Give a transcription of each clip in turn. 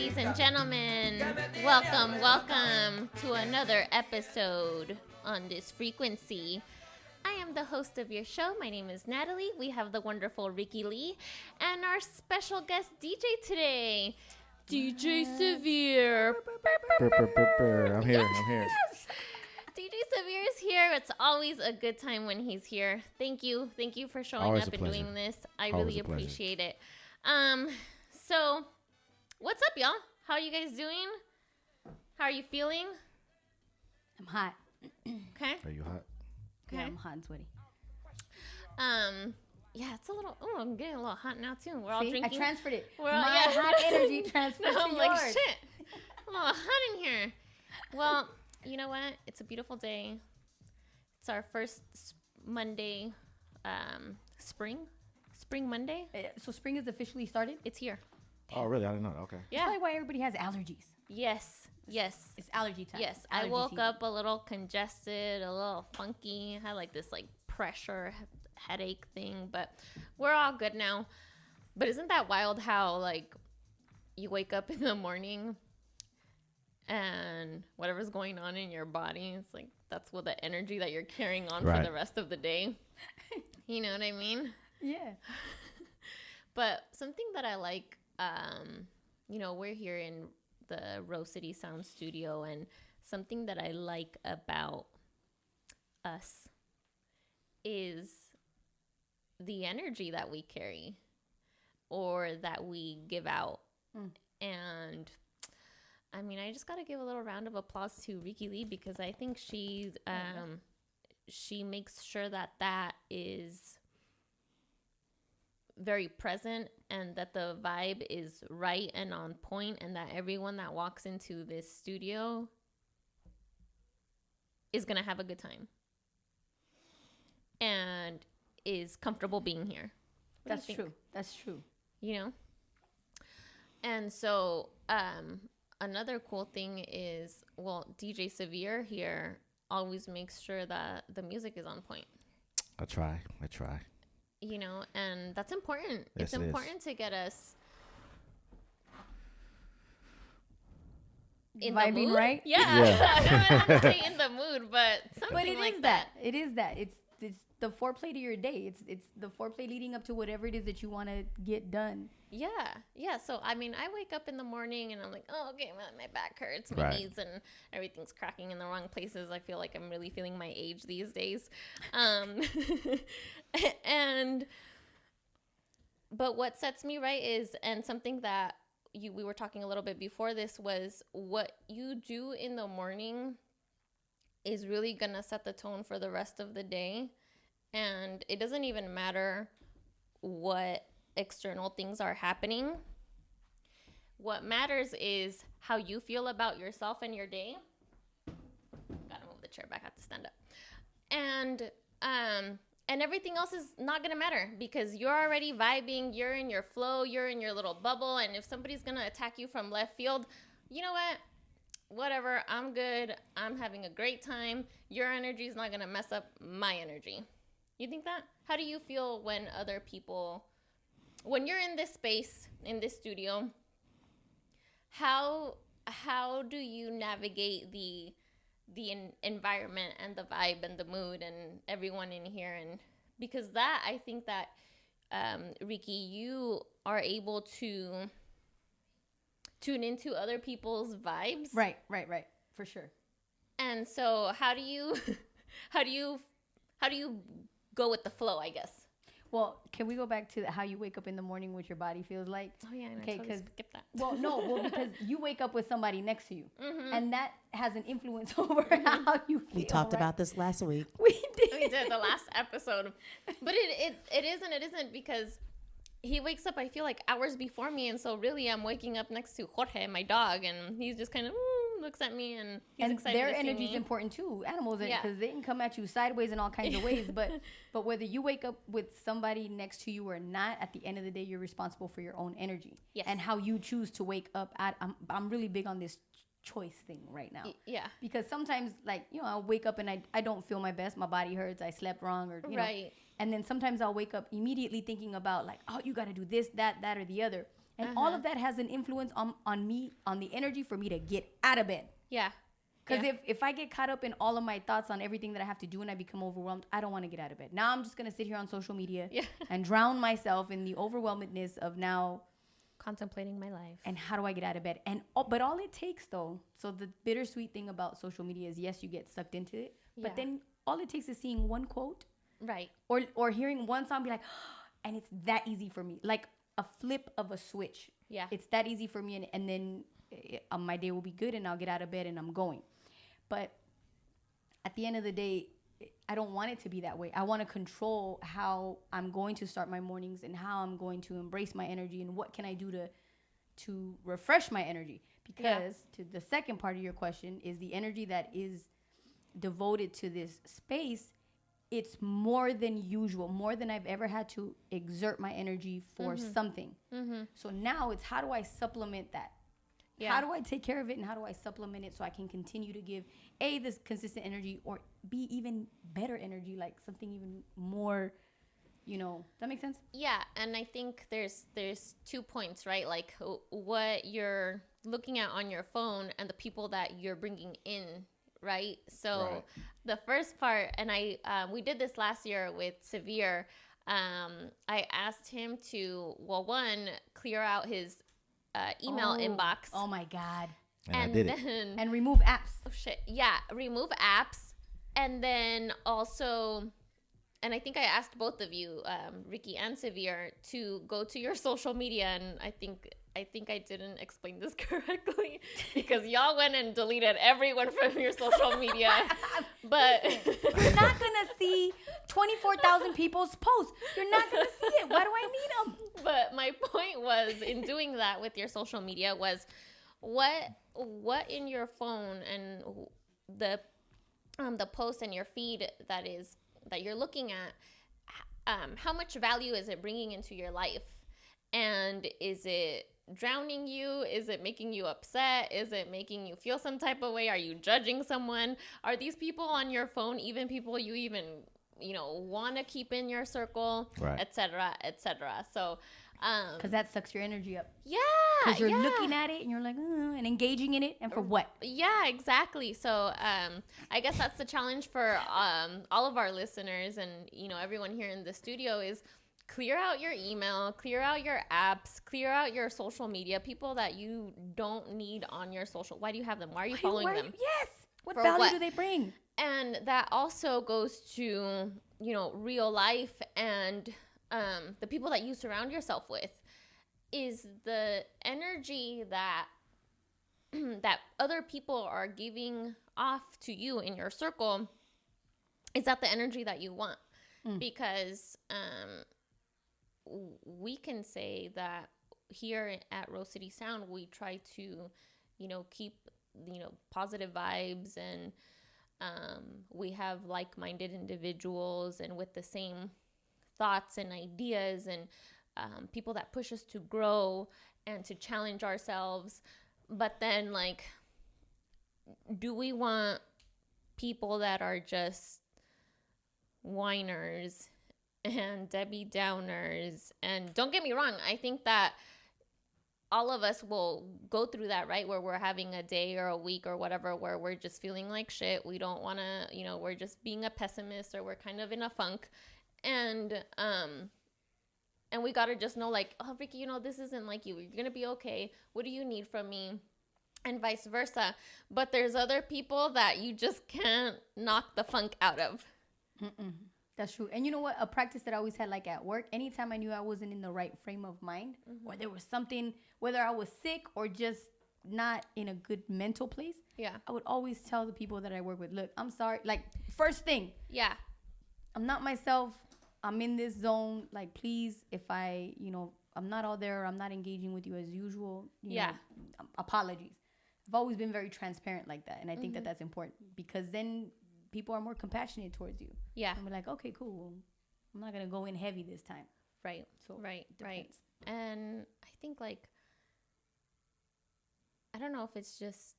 ladies and gentlemen. Welcome to another episode on this frequency. I am the host of your show. My name is Natalie. We have the wonderful Rickie Lee and our special guest DJ today, DJ Severe. I'm here. DJ Severe is here. It's always a good time when he's here. Thank you for showing Always up a and pleasure. doing this. I Always really a pleasure. appreciate it. So what's up, y'all? How are you guys doing? How are you feeling? I'm hot. Okay. Are you hot? Yeah, I'm hot and sweaty. Yeah, it's a little. Oh, I'm getting a little hot now too. We're all See, drinking. I transferred it. We're all, My hot energy transferred No, to I'm yours. like shit. A little hot in here. Well, you know what? It's a beautiful day. It's our first Monday, spring Monday. So spring is officially started? It's here. Oh, really? I didn't know. Okay. Yeah. That's probably why everybody has allergies. Yes. It's allergy time. Yes. I Allergy woke season. up a little congested, a little funky. I had like this pressure headache thing, but we're all good now. But isn't that wild how like you wake up in the morning and whatever's going on in your body, it's like that's what the energy that you're carrying on for Right. the rest of the day. You know what I mean? Yeah. But something that I like, we're here in the Rose City Sound Studio, and something that I like about us is the energy that we carry or that we give out. And I mean, I just got to give a little round of applause to Rickie Lee because I think she makes sure that is very present and that the vibe is right and on point, and that everyone that walks into this studio is going to have a good time and is comfortable being here. What do you That's think? true. That's true. You know? And so another cool thing is, DJ Severe here always makes sure that the music is on point. I try. You know, and that's important. Yes, It's it is. important to get us in the Vibing mood. right? Yeah. I don't want to say in the mood, but something But it like is that. It is that. It's the foreplay to your day. It's the foreplay leading up to whatever it is that you want to get done. Yeah. So, I mean, I wake up in the morning and I'm like, oh, okay, my back hurts, my Right. knees, and everything's cracking in the wrong places. I feel like I'm really feeling my age these days. But what sets me right is, and something that we were talking a little bit before this, was what you do in the morning is really going to set the tone for the rest of the day. And it doesn't even matter what external things are happening. What matters is how you feel about yourself and your day. Gotta move the chair back. I have to stand up. And everything else is not gonna matter because you're already vibing. You're in your flow. You're in your little bubble. And if somebody's gonna attack you from left field, you know what? Whatever. I'm good. I'm having a great time. Your energy is not gonna mess up my energy. You think that? How do you feel when other people, when you're in this space, in this studio, how do you navigate the environment and the vibe and the mood and everyone in here? And because that, I think that, Rickie, you are able to tune into other people's vibes. Right. For sure. And so how do you go with the flow, I guess? Well, can we go back to how you wake up in the morning, what your body feels like? Oh yeah, Okay, I totally 'cause- skip that. Well, because you wake up with somebody next to you, Mm-hmm. and that has an influence over how you feel. We talked right? about this last week. We did. We did the last episode, but it isn't because he wakes up, I feel like, hours before me, and so really I'm waking up next to Jorge, my dog, and he's just kind of looks at me and he's And excited their to see energy is me. important too, animals, Yeah. because they can come at you sideways in all kinds of ways. But whether you wake up with somebody next to you or not, at the end of the day, you're responsible for your own energy. Yes. And how you choose to wake up. I'm really big on this choice thing right now. Yeah. Because sometimes, like, I'll wake up and I don't feel my best. My body hurts. I slept wrong, or Right. And then sometimes I'll wake up immediately thinking about, like, oh, you got to do this, that, or the other. And all of that has an influence on me, on the energy for me to get out of bed. Yeah. Because if I get caught up in all of my thoughts on everything that I have to do and I become overwhelmed, I don't want to get out of bed. Now I'm just going to sit here on social media and drown myself in the overwhelmedness of now contemplating my life. And how do I get out of bed? But all it takes, though, so the bittersweet thing about social media is, yes, you get sucked into it, but then all it takes is seeing one quote, right, or hearing one song, be like, and it's that easy for me, like a flip of a switch. Yeah, it's that easy for me, and then my day will be good, and I'll get out of bed and I'm going. But at the end of the day, I don't want it to be that way. I want to control how I'm going to start my mornings and how I'm going to embrace my energy and what can I do to refresh my energy. Because to the second part of your question is the energy that is devoted to this space. It's more than usual, more than I've ever had to exert my energy for something. So now it's, how do I supplement that? Yeah. How do I take care of it, and how do I supplement it so I can continue to give this consistent energy, or be even better energy, like something even more, does that make sense? Yeah, and I think there's 2 points, right? Like what you're looking at on your phone and the people that you're bringing in, right? So the first part, and we did this last year with Severe. I asked him to, one, clear out his email inbox. Oh my God. And I did it. it. And remove apps. Oh shit. Yeah, remove apps. And then also, and I think I asked both of you, Ricky and Severe, to go to your social media, and I think I didn't explain this correctly, because y'all went and deleted everyone from your social media. But you're not gonna see 24,000 people's posts. You're not gonna see it. Why do I need them? But my point was, in doing that with your social media, was what in your phone and the post and your feed that you're looking at, how much value is it bringing into your life? And is it drowning you? Is it making you upset? Is it making you feel some type of way? Are you judging someone? Are these people on your phone even people you even want to keep in your circle, et cetera, et cetera? So because that sucks your energy up. Yeah, because you're looking at it and you're like, and engaging in it, and for what? Yeah, exactly. So I guess that's the challenge for all of our listeners and everyone here in the studio is clear out your email, clear out your apps, clear out your social media, people that you don't need on your social. Why do you have them? Why are you following them? Yes. What value do they bring? And that also goes to, real life and the people that you surround yourself with. Is the energy that that other people are giving off to you in your circle, is that the energy that you want? Because we can say that here at Rose City Sound, we try to, keep, positive vibes, and we have like-minded individuals and with the same thoughts and ideas, and people that push us to grow and to challenge ourselves. But then, do we want people that are just whiners and Debbie Downers? And don't get me wrong, I think that all of us will go through that, right? Where we're having a day or a week or whatever, where we're just feeling like shit. We don't want to, we're just being a pessimist, or we're kind of in a funk. And we got to just know, oh, Ricky, this isn't like you. You're going to be okay. What do you need from me? And vice versa. But there's other people that you just can't knock the funk out of. That's true. And you know what? A practice that I always had, at work, anytime I knew I wasn't in the right frame of mind, or there was something, whether I was sick or just not in a good mental place, I would always tell the people that I work with, look, I'm sorry. First thing. Yeah. I'm not myself. I'm in this zone. Please, if I'm not out there, or I'm not engaging with you as usual, you know, apologies. I've always been very transparent like that. And I think that that's important, because then people are more compassionate towards you. Yeah. And we're like, okay, cool. Well, I'm not going to go in heavy this time. Right. So right. And I think I don't know if it's just,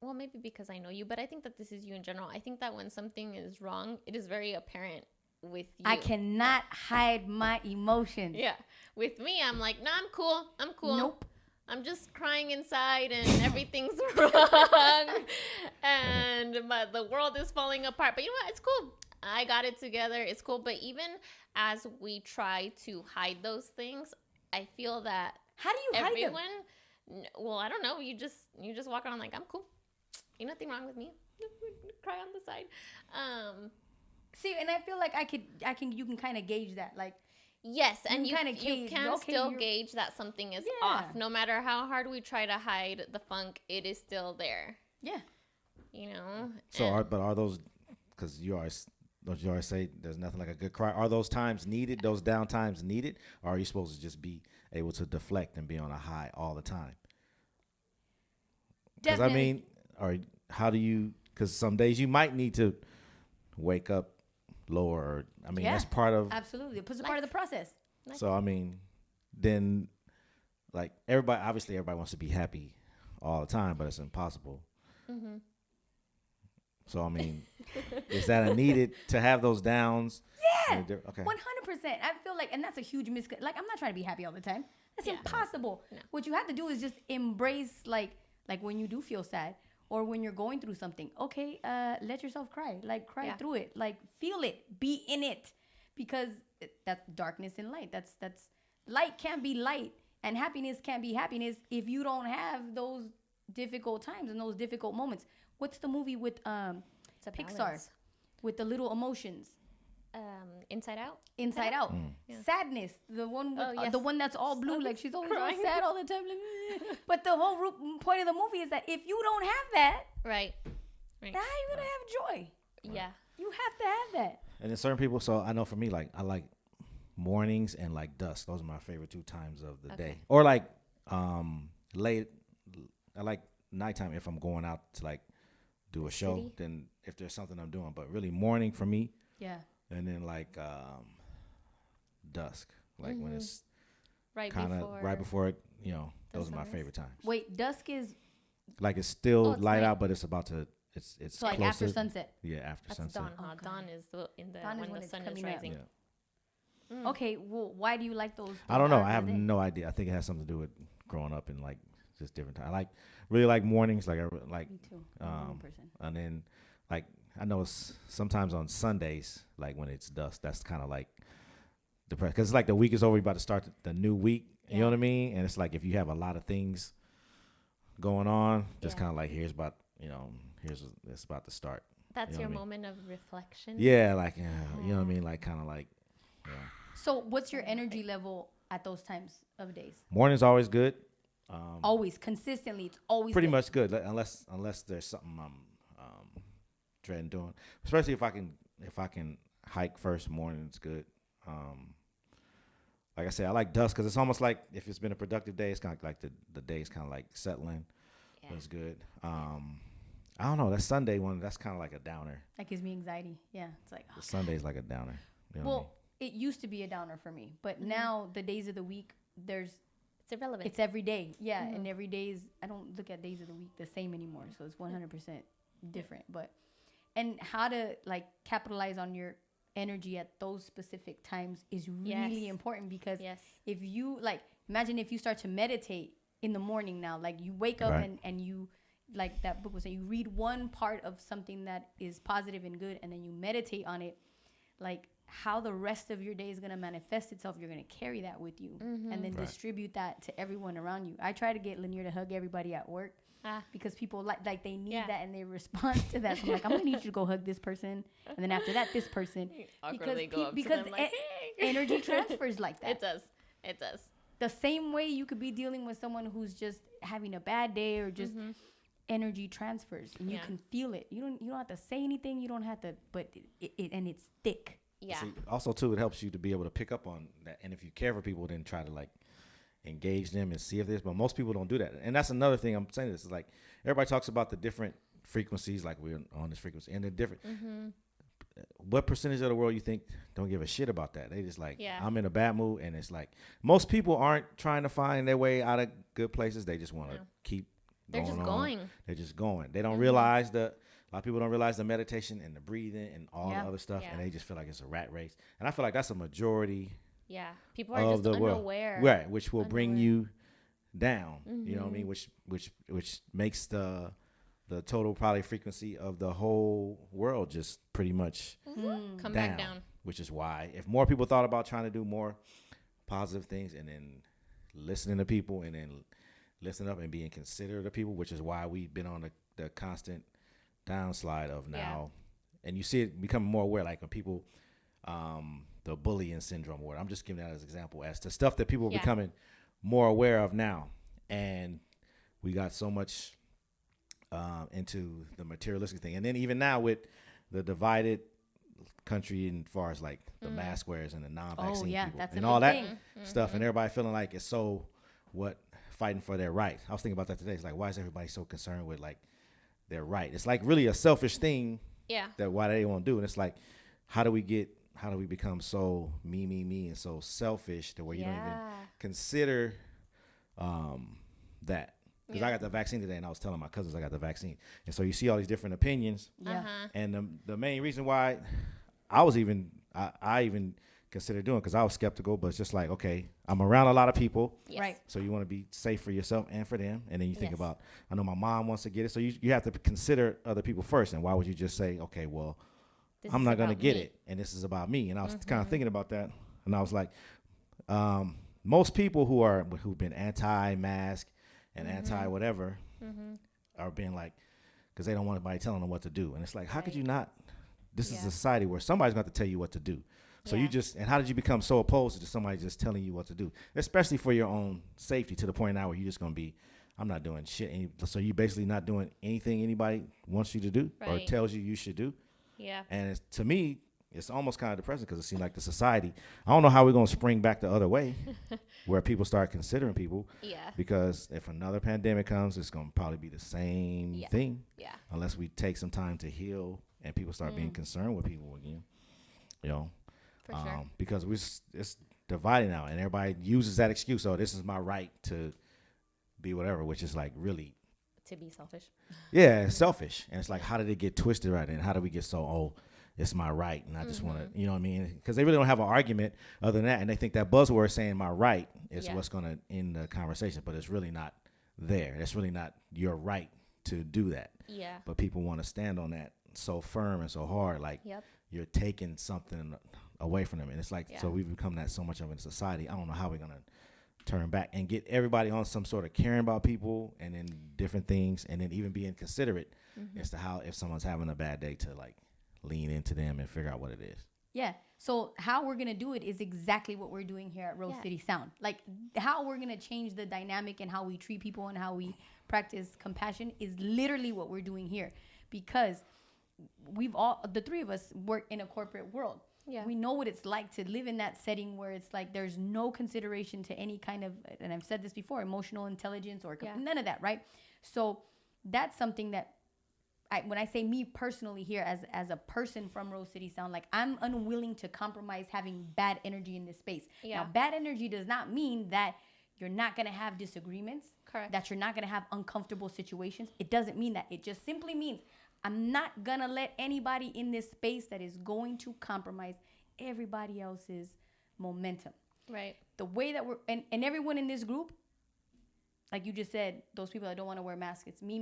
well, maybe because I know you, but I think that this is you in general. I think that when something is wrong, it is very apparent with you. I cannot hide my emotions. Yeah. With me, I'm like, nah, I'm cool. I'm cool. Nope. I'm just crying inside and everything's wrong. And the world is falling apart. But you know what? It's cool. I got it together. It's cool. But even as we try to hide those things, I feel that how do you hide them? Well, I don't know. You just walk around like, I'm cool. Ain't nothing wrong with me. Cry on the side. See, and I feel like you can kind of gauge that. Like, yes, and you can okay, still gauge that something is off. No matter how hard we try to hide the funk, it is still there. Yeah. You know? So, are those, because you always say there's nothing like a good cry. Are those times needed, those down times needed? Or are you supposed to just be able to deflect and be on a high all the time? Because, I mean, or how do you, because some days you might need to wake up lower. Or, I mean, that's part of. Absolutely. It's part of the process. So, I mean, then, like, everybody wants to be happy all the time, but it's impossible. Mm-hmm. So, I mean, is that a needed to have those downs? Yeah. Okay. 100%. I feel like, and that's a huge like, I'm not trying to be happy all the time. That's impossible. No. What you have to do is just embrace, like when you do feel sad or when you're going through something. Okay, let yourself cry. Like, cry through it. Like, feel it. Be in it. Because that's darkness and light. That's light can't be light, and happiness can't be happiness if you don't have those difficult times and those difficult moments. What's the movie with Pixar balance. With the little emotions? Inside Out. Inside Out. Yeah. Sadness. The one with, the one that's all blue. Like, she's always all sad all the time. But the whole point of the movie is that if you don't have that, right. How are you gonna have joy? Yeah. You have to have that. And then certain people, so I know for me, like, I like mornings and like dusk. Those are my favorite 2 times of the day. Or like late. I like nighttime if I'm going out to like do a show. Then if there's something I'm doing, but really morning for me. Yeah. And then like dusk, like when it's right before it. You know, those are my favorite times. Wait, dusk is like it's still light out, but it's about to. It's so like closer. After sunset. Yeah, after sunset. Dawn. Huh? Dawn is when the sun is rising. Yeah. Okay, well, why do you like those? I don't know. I have no idea. I think it has something to do with growing up in like just different time. I really like mornings. Like me too. And then like I know it's sometimes on Sundays, like when it's dusk, that's kind of like depressed because it's like the week is over. You're about to start the new week. You know what I mean? And it's like if you have a lot of things going on, just kind of like it's about to start. That's your moment of reflection. Yeah, like you know what I mean, like kind of like. Yeah. So, what's your energy level at those times of days? Morning's always good. Always consistently, it's always pretty much good, unless there's something I'm dreading doing. Especially if I can hike first. Morning's good. Like I said, I like dusk because it's almost like if it's been a productive day, it's kind of like the day's kind of like settling. Yeah. That's good. I don't know. That Sunday one, that's kind of like a downer. That gives me anxiety. Yeah, it's like the Sunday's like a downer. You know what I mean? It used to be a downer for me, but now the days of the week, it's irrelevant. It's every day. Yeah, and every day is, I don't look at days of the week the same anymore, so it's 100% different. But, and how to like capitalize on your energy at those specific times is really important because if you like, imagine if you start to meditate in the morning now, like you wake up and you, like that book was saying, you read one part of something that is positive and good, and then you meditate on it, like how the rest of your day is going to manifest itself. You're going to carry that with you and then distribute that to everyone around you. I try to get Lanier to hug everybody at work because people like they need that and they respond to that. So I'm like, I'm going to need you to go hug this person. And then after that, this person. Because energy transfers like that. It does. The same way you could be dealing with someone who's just having a bad day or just energy transfers and you can feel it. You don't have to say anything. You don't have to, but and it's thick. Yeah. See, also too, it helps you to be able to pick up on that, and if you care for people, then try to like engage them and see if there's. But most people don't do that, and that's another thing I'm saying. This is like everybody talks about the different frequencies, like we're on this frequency, and the different. What percentage of the world you think don't give a shit about that? They just like, I'm in a bad mood, and it's like most people aren't trying to find their way out of good places. They just want to keep. They're just going. They're just going. They don't realize the A lot of people don't realize the meditation and the breathing and all the other stuff, Yeah. and they just feel like it's a rat race. And I feel like that's a majority. Yeah, people are just unaware, right? Which will bring you down. You know what I mean? Which makes the total probably frequency of the whole world just pretty much come back down. Which is why if more people thought about trying to do more positive things and then listening to people and then listening up and being considerate of people, which is why we've been on the constant downslide of now. And you see it becoming more aware, like when people, the bullying syndrome, or I'm just giving that as an example, as to stuff that people are becoming more aware of now. And we got so much into the materialistic thing. And then even now with the divided country and as far as like the mask wearers and the non-vaccine people and all that stuff, and everybody feeling like it's so fighting for their right. I was thinking about that today. It's like, why is everybody so concerned with like their right? It's like really a selfish thing that why they won't do. And it's like, how do we become so me and so selfish to where you don't even consider that? Because I got the vaccine today, and I was telling my cousins I got the vaccine. And so you see all these different opinions. And the main reason why I even considered doing, because I was skeptical, but it's just like, okay, I'm around a lot of people. Right. So you want to be safe for yourself and for them. And then you think about, I know my mom wants to get it. So you have to consider other people first. And why would you just say, okay, well, I'm not going to get it, and this is about me? And I was kind of thinking about that. And I was like, most people who've been anti-mask and anti-whatever are being like, because they don't want anybody telling them what to do. And it's like, how could you not? This is a society where somebody's got to tell you what to do. So you just, and how did you become so opposed to somebody just telling you what to do, especially for your own safety, to the point now where you're just going to be, I'm not doing shit. So you basically not doing anything anybody wants you to do or tells you should do. Yeah. And to me, it's almost kind of depressing because it seems like the society, I don't know how we're going to spring back the other way where people start considering people. Yeah. Because if another pandemic comes, it's going to probably be the same thing. Yeah. Unless we take some time to heal and people start being concerned with people again. You know. For sure. Because it's dividing now, and everybody uses that excuse. Oh, this is my right to be whatever, which is like really to be selfish. Yeah, it's selfish, and it's like, how did it get twisted right? And how do we get so it's my right, and I just want to, you know what I mean? Because they really don't have an argument other than that, and they think that buzzword saying my right is what's going to end the conversation, but it's really not there. It's really not your right to do that. Yeah. But people want to stand on that so firm and so hard, like you're taking something away from them. And it's like, so we've become that so much of in society. I don't know how we're going to turn back and get everybody on some sort of caring about people and then different things, and then even being considerate as to how, if someone's having a bad day, to like lean into them and figure out what it is. Yeah. So how we're going to do it is exactly what we're doing here at Rose City Sound. Like how we're going to change the dynamic and how we treat people and how we practice compassion is literally what we're doing here, because the three of us work in a corporate world. Yeah. We know what it's like to live in that setting where it's like there's no consideration to any kind of, and I've said this before, emotional intelligence or none of that, right? So that's something that when I say me personally here as a person from Rose City Sound, like I'm unwilling to compromise having bad energy in this space. Yeah. Now, bad energy does not mean that you're not going to have disagreements. Correct. That you're not going to have uncomfortable situations. It doesn't mean that. It just simply means I'm not going to let anybody in this space that is going to compromise everybody else's momentum. Right. The way that we're, and everyone in this group, like you just said, those people that don't want to wear masks, it's me.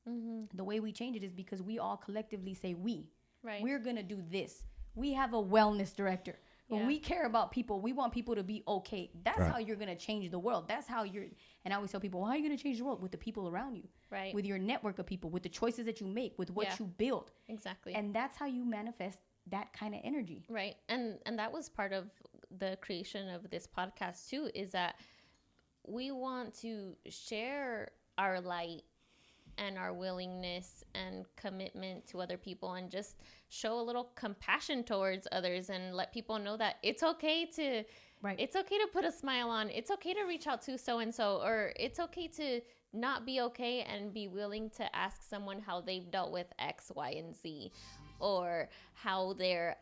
Mm-hmm. The way we change it is because we all collectively say we. Right. We're going to do this. We have a wellness director. When we care about people, we want people to be okay. That's how you're going to change the world. That's how and I always tell people, well, how are you going to change the world? With the people around you. Right. With your network of people, with the choices that you make, with what you build. Exactly. And that's how you manifest that kind of energy. Right. And that was part of the creation of this podcast too, is that we want to share our light and our willingness and commitment to other people, and just show a little compassion towards others, and let people know that it's okay to put a smile on. It's okay to reach out to so-and-so, or it's okay to not be okay and be willing to ask someone how they've dealt with X, Y, and Z, or how they've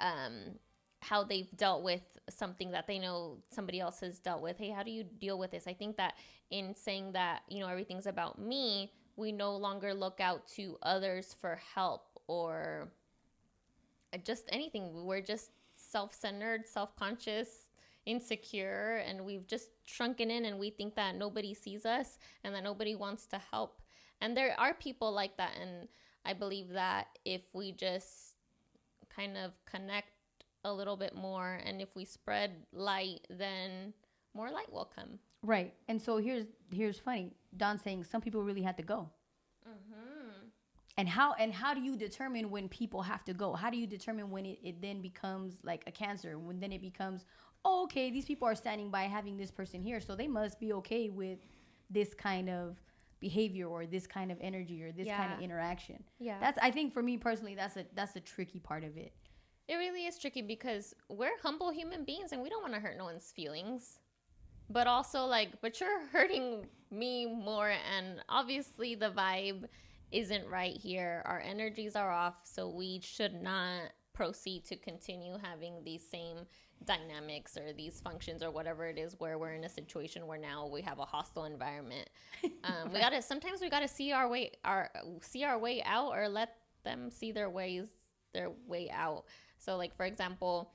dealt with something that they know somebody else has dealt with. Hey, how do you deal with this? I think that in saying that, everything's about me, we no longer look out to others for help or just anything. We're just self-centered, self-conscious, insecure, and we've just shrunken in, and we think that nobody sees us and that nobody wants to help. And there are people like that, and I believe that if we just kind of connect a little bit more, and if we spread light, then more light will come. Right. And so here's funny. Don's saying some people really had to go. And how do you determine when people have to go? How do you determine when it then becomes like a cancer? When then it becomes, oh, okay, these people are standing by having this person here, so they must be okay with this kind of behavior or this kind of energy or this kind of interaction. Yeah. I think for me personally, that's a tricky part of it. It really is tricky because we're humble human beings and we don't want to hurt no one's feelings. But also but you're hurting me more, and obviously the vibe isn't right here. Our energies are off, so we should not proceed to continue having these same dynamics or these functions or whatever it is where we're in a situation where now we have a hostile environment. Sometimes we gotta see our way out, or let them see their way out. So like, for example,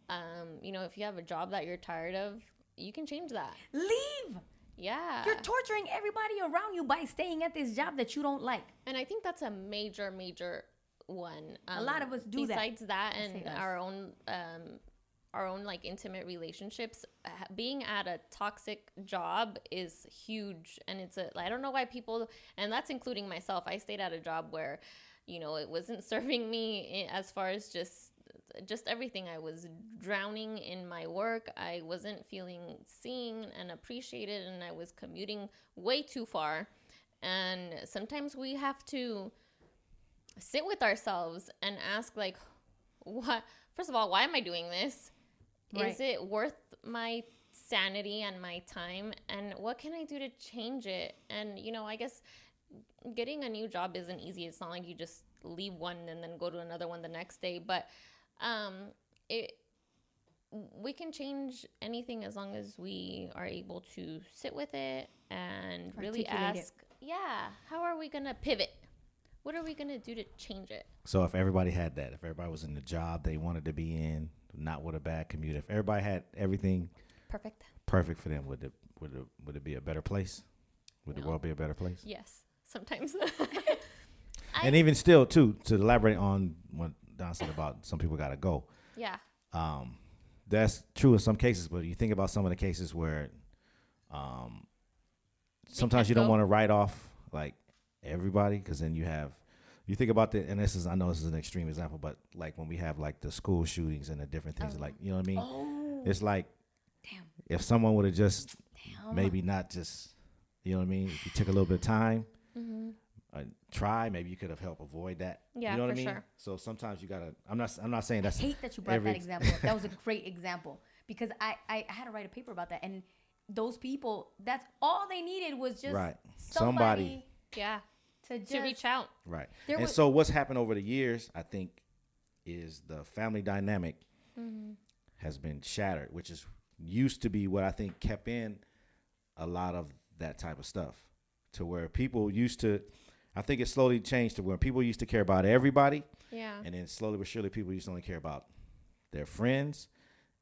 if you have a job that you're tired of, you can change that. Leave. Yeah. You're torturing everybody around you by staying at this job that you don't like. And I think that's a major, major one. A lot of us do that. Besides that, and our own like intimate relationships, being at a toxic job is huge. And I don't know why people, and that's including myself. I stayed at a job where, it wasn't serving me as far as just everything. I was drowning in my work. I wasn't feeling seen and appreciated, and I was commuting way too far. And sometimes we have to sit with ourselves and ask, like, what? First of all, why am I doing this? Right. Is it worth my sanity and my time? And what can I do to change it? And, I guess getting a new job isn't easy. It's not like you just leave one and then go to another one the next day. But we can change anything as long as we are able to sit with it and really ask, how are we going to pivot? What are we going to do to change it? So if everybody had that, if everybody was in the job they wanted to be in, not with a bad commute, if everybody had everything perfect for them, would it be a better place? Would the world be a better place? Yes, sometimes. And even still, too, to elaborate on what Don said about some people got to go. Yeah. That's true in some cases, but you think about some of the cases where sometimes you don't want to write off like everybody, because then you think about and I know this is an extreme example, but like when we have like the school shootings and the different things, like, you know what I mean? Oh. It's like, damn, if someone would have just maybe not just, you know what I mean? If you took a little bit of time, try, maybe you could have helped avoid that. Yeah, you know what I mean? Sure. So sometimes you gotta. I'm not saying that's. I hate that you brought that example up. That was a great example, because I had to write a paper about that, and those people, that's all they needed was just somebody. Yeah. To reach out. Right. So what's happened over the years, I think, is the family dynamic has been shattered, which is used to be what I think kept in a lot of that type of stuff, to where people used to. I think it slowly changed to where people used to care about everybody. Yeah. And then slowly but surely people used to only care about their friends.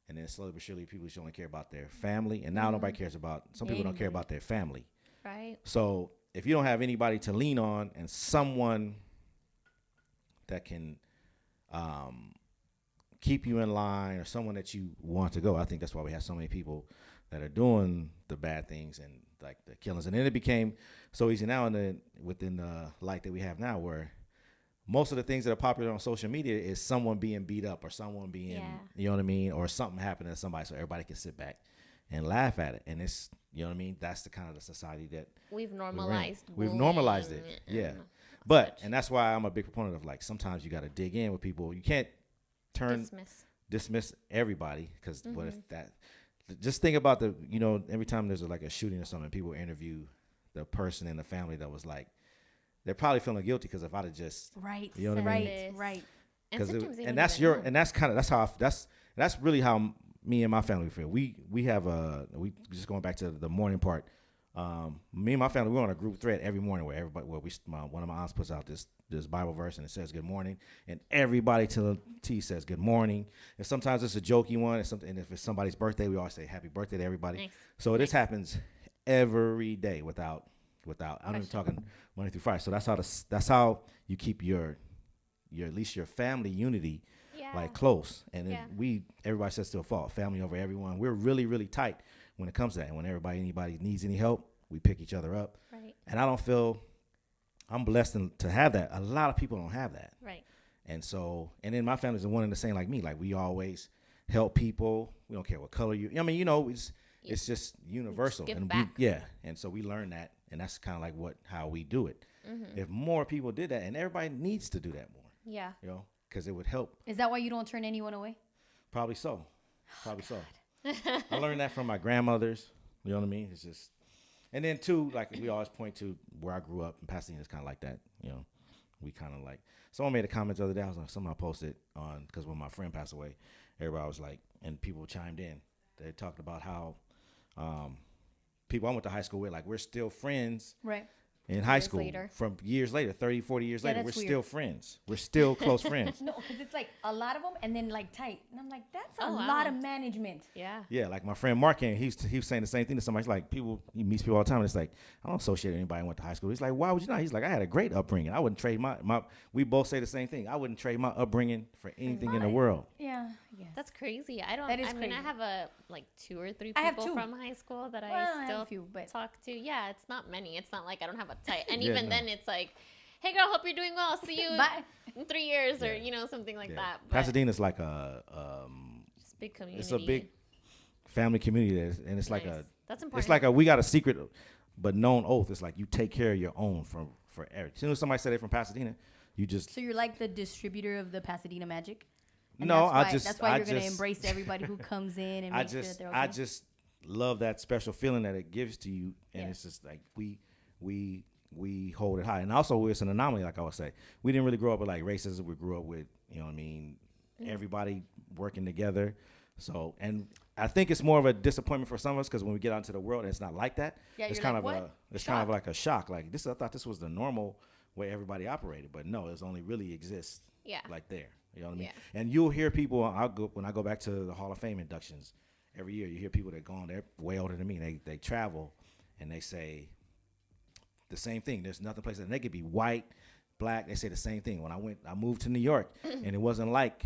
And then slowly but surely people used to only care about their family. And now nobody cares about, some people don't care about their family. Right. So if you don't have anybody to lean on and someone that can keep you in line, or someone that you want to go, I think that's why we have so many people that are doing the bad things and like the killings. And then it became so easy now within the light that we have now, where most of the things that are popular on social media is someone being beat up or someone being, you know what I mean, or something happening to somebody, so everybody can sit back and laugh at it. And it's, you know what I mean, that's the kind of the society that we've normalized. We've normalized it. Yeah. But, and that's why I'm a big proponent of, like, sometimes you got to dig in with people. You can't dismiss everybody, because what if that, just think about every time there's like a shooting or something, people interview the person in the family that was like, they're probably feeling guilty, because if I'd have just, you know what I mean? Right. And that's really how me and my family feel. We have we just going back to the morning part Me and my family, we're on a group thread every morning where everybody, one of my aunts puts out this Bible verse and it says good morning, and everybody to the T says good morning. And sometimes it's a jokey one, and if it's somebody's birthday, we always say happy birthday to everybody. Nice. So this happens every day without. I'm even talking Monday through Friday. So that's how you keep your at least your family unity like close. And then everybody says to a fault, family over everyone. We're really, really tight when it comes to that. And when anybody needs any help, we pick each other up. Right. And I don't feel I'm blessed to have that. A lot of people don't have that. Right. And then my family's the one and the same like me. Like we always help people. We don't care what color you. I mean, it's just universal. Just give and back. And so we learn that, and that's kind of like how we do it. Mm-hmm. If more people did that, and everybody needs to do that more. Yeah. Because it would help. Is that why you don't turn anyone away? Probably so. So. I learned that from my grandmothers. You know what I mean? It's just, and then too, like we always point to where I grew up in Pasadena. It's kind of like that. We kind of like. Someone made a comment the other day. I was like, someone posted on because when my friend passed away, everybody was like, and people chimed in. They talked about how people I went to high school with, like we're still friends. Right. In high school, from years later, 30, 40 years later, we're still friends. We're still close friends. No, because it's like a lot of them and then like tight. And I'm like, that's a lot of management. Yeah. Yeah, like my friend Mark, he was saying the same thing to somebody. He's like, he meets people all the time. And it's like, I don't associate anybody who went to high school. He's like, why would you not? He's like, I had a great upbringing. I wouldn't trade we both say the same thing. I wouldn't trade my upbringing for anything in the world. Yeah. Yes. That's crazy. I mean, I have like 2 or 3 people from high school that I still talk to. Yeah, it's not many. It's not like I don't have a tight. And even then it's like, hey girl, hope you're doing well. See you in 3 years or something like that. But Pasadena's like a big community. It's a big family community, and it's like that's important. It's like we got a secret but known oath. It's like you take care of your own for every. As soon as somebody said they're from Pasadena, you just. So you're like the distributor of the Pasadena Magic. And no, that's why you're gonna embrace everybody who comes in and make sure that they're okay. I just love that special feeling that it gives to you, and it's just like we hold it high. And also it's an anomaly, like I would say. We didn't really grow up with like racism. We grew up with, everybody working together. So, and I think it's more of a disappointment for some of us because when we get out into the world, it's not like that. Yeah, it's kind of like a shock. Like this, I thought this was the normal way everybody operated, but no, it's only really exists like there. You know what I mean? Yeah. And you'll hear people. When I go back to the Hall of Fame inductions every year. You hear people that go on. They're way older than me. They travel and they say the same thing. There's nothing place, and they could be white, black. They say the same thing. When I moved to New York, and it wasn't like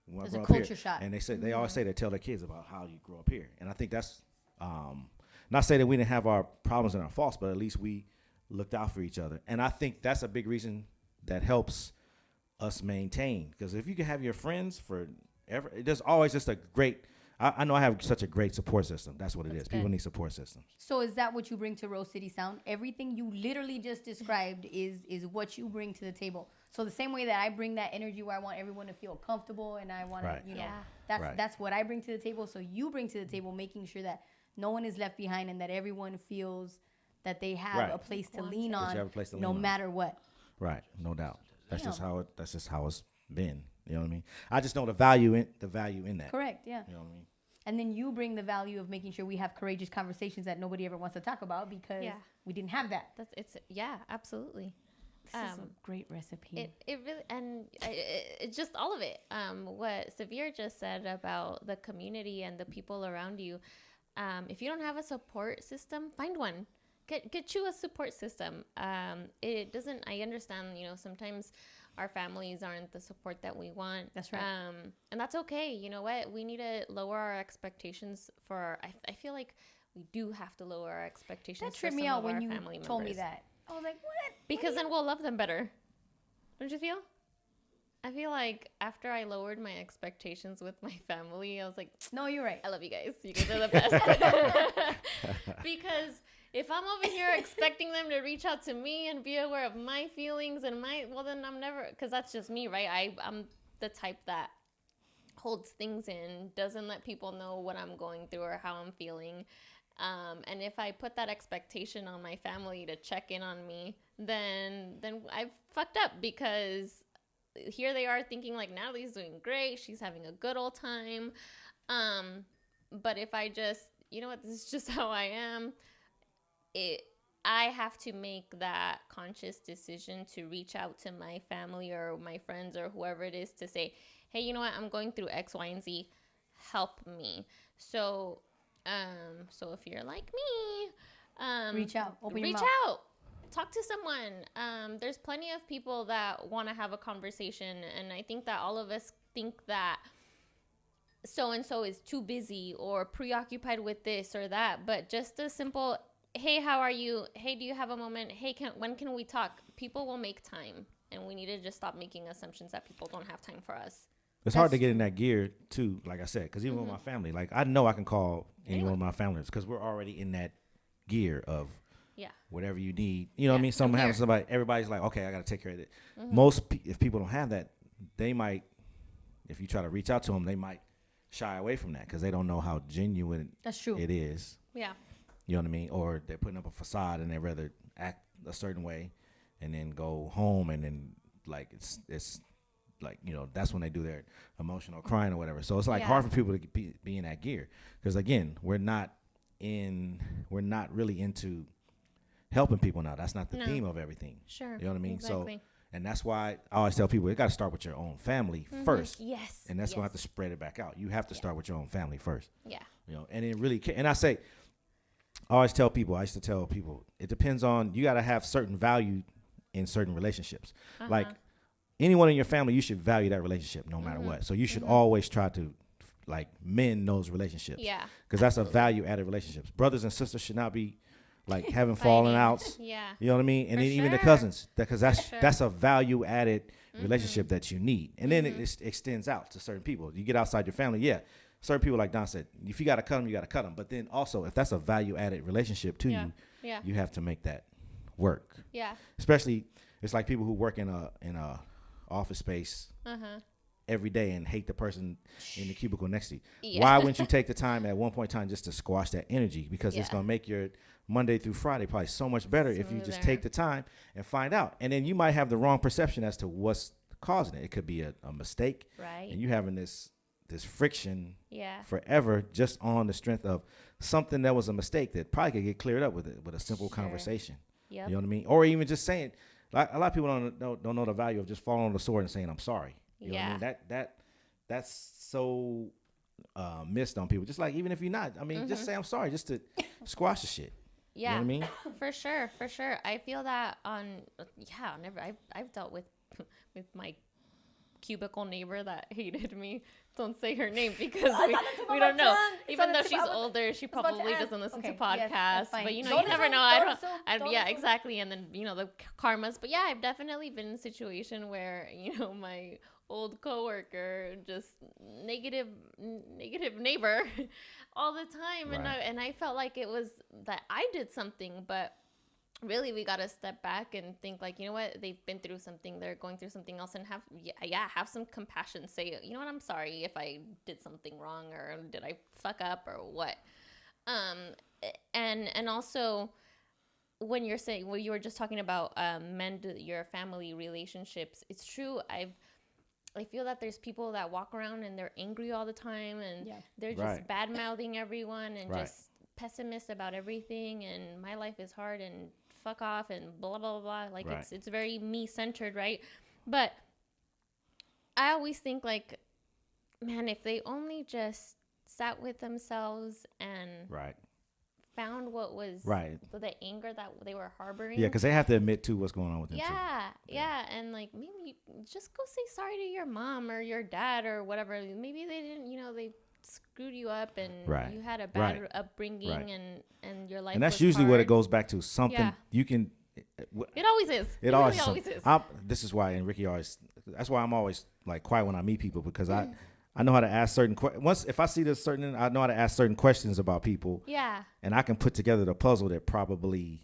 when I grew up here. There's a culture shock. And they always say they tell their kids about how you grow up here. And I think that's not say that we didn't have our problems and our faults, but at least we looked out for each other. And I think that's a big reason that helps us maintain. Because if you can have your friends forever, there's always just a great. I know I have such a great support system. That's what it is. Good. People need support systems. So is that what you bring to Rose City Sound? Everything you literally just described is what you bring to the table. So the same way that I bring that energy where I want everyone to feel comfortable and I want to, that's what I bring to the table. So you bring to the table making sure that no one is left behind and that everyone feels that they have a place to lean on no matter what. Right. No doubt. That's just how it's been. You know what I mean? I just know the value in that. Correct. Yeah. You know what I mean? And then you bring the value of making sure we have courageous conversations that nobody ever wants to talk about because we didn't have that. Absolutely. This is a great recipe. It really, and it just all of it. What Severe just said about the community and the people around you. If you don't have a support system, find one. Get you a support system. It doesn't. I understand. Sometimes our families aren't the support that we want. That's right. And that's okay. You know what? We need to lower our expectations for I feel like we do have to lower our expectations. That tripped me out when you told me that. I was like, what? Because then we'll love them better. Don't you feel? I feel like after I lowered my expectations with my family, I was like, no, you're right. I love you guys. You guys are the best. Because if I'm over here expecting them to reach out to me and be aware of my feelings and then I'm never, because that's just me, right? I'm the type that holds things in, doesn't let people know what I'm going through or how I'm feeling. And if I put that expectation on my family to check in on me, then I've fucked up because here they are thinking like Natalie's doing great. She's having a good old time. But if I just, this is just how I am. I have to make that conscious decision to reach out to my family or my friends or whoever it is to say, hey, you know what? I'm going through X, Y, and Z. Help me. So, so if you're like me, reach out. Reach out. Talk to someone. There's plenty of people that want to have a conversation. And I think that all of us think that so-and-so is too busy or preoccupied with this or that. But just a simple, hey, how are you? Hey, do you have a moment? Hey, when can we talk? People will make time. And we need to just stop making assumptions that people don't have time for us. It's hard to get in that gear, too, like I said, because even with my family, like, I know I can call any one of my families because we're already in that gear of whatever you need. You know what I mean? Something happens to somebody, everybody's like, okay, I got to take care of it. If people don't have that, they might, if you try to reach out to them, they might shy away from that because they don't know how genuine it is. Yeah. You know what I mean? Or they're putting up a facade and they'd rather act a certain way and then go home and then, like, it's like, you know, that's when they do their emotional crying or whatever. So it's like hard for people to be in that gear because, again, we're not really into helping people now. That's not the theme of everything. Sure. You know what I mean? Exactly. So, and that's why I always tell people, you got to start with your own family first. Yes. And that's going to have to spread it back out. You have to start with your own family first. Yeah. You know, and it really and I used to tell people, it depends on, you got to have certain value in certain relationships. Like, anyone in your family, you should value that relationship no matter what. So you should always try to, like, mend those relationships. Yeah. Because that's a value-added relationships. Brothers and sisters should not be, like, having falling outs. Yeah. You know what I mean? And then even the cousins, because that's a value-added relationship that you need. And then it extends out to certain people. You get outside your family, certain people, like Don said, if you got to cut them, you got to cut them. But then also, if that's a value-added relationship to you, you have to make that work. Yeah. Especially, it's like people who work in a office space every day and hate the person in the cubicle next to you. Yeah. Why wouldn't you take the time at one point in time just to squash that energy? Because it's going to make your Monday through Friday probably so much better if you just take the time and find out. And then you might have the wrong perception as to what's causing it. It could be a mistake. Right. And you having this friction forever just on the strength of something that was a mistake that probably could get cleared up with a simple conversation. Yep. You know what I mean? Or even just saying, like, a lot of people don't know the value of just falling on the sword and saying, I'm sorry. You know what I mean? That's so missed on people. Just like, even if you're not, I mean, just say I'm sorry, just to squash the shit. Yeah. You know what I mean? For sure. I feel that I've dealt with my cubicle neighbor that hated me. Don't say her name because we don't know. Even though she's older, she probably doesn't listen to podcasts. Yes, but you never know. Yeah, exactly. And then the karmas. But yeah, I've definitely been in a situation where my old coworker, just negative neighbor, all the time, right. and I felt like it was that I did something, but really, we got to step back and think, like, you know what? They've been through something. They're going through something else, and have some compassion. Say, you know what? I'm sorry if I did something wrong, or did I fuck up, or what? And also, when you were just talking about mend your family relationships, it's true. I feel that there's people that walk around and they're angry all the time, and they're just bad mouthing everyone and just pessimist about everything. And my life is hard and fuck off and blah blah blah. Like it's very me centered, right? But I always think, like, man, if they only just sat with themselves and found what was the anger that they were harboring. Yeah, because they have to admit to what's going on with them. Yeah, and like maybe just go say sorry to your mom or your dad or whatever. Maybe they didn't, they screwed you up and you had a bad upbringing and your life. And that's was usually hard. what it goes back to. Something you can. It always is. It always is. This is why, and Ricky always. That's why I'm always like quiet when I meet people, because I know how to ask certain questions. If I see this certain, I know how to ask certain questions about people. Yeah. And I can put together the puzzle that probably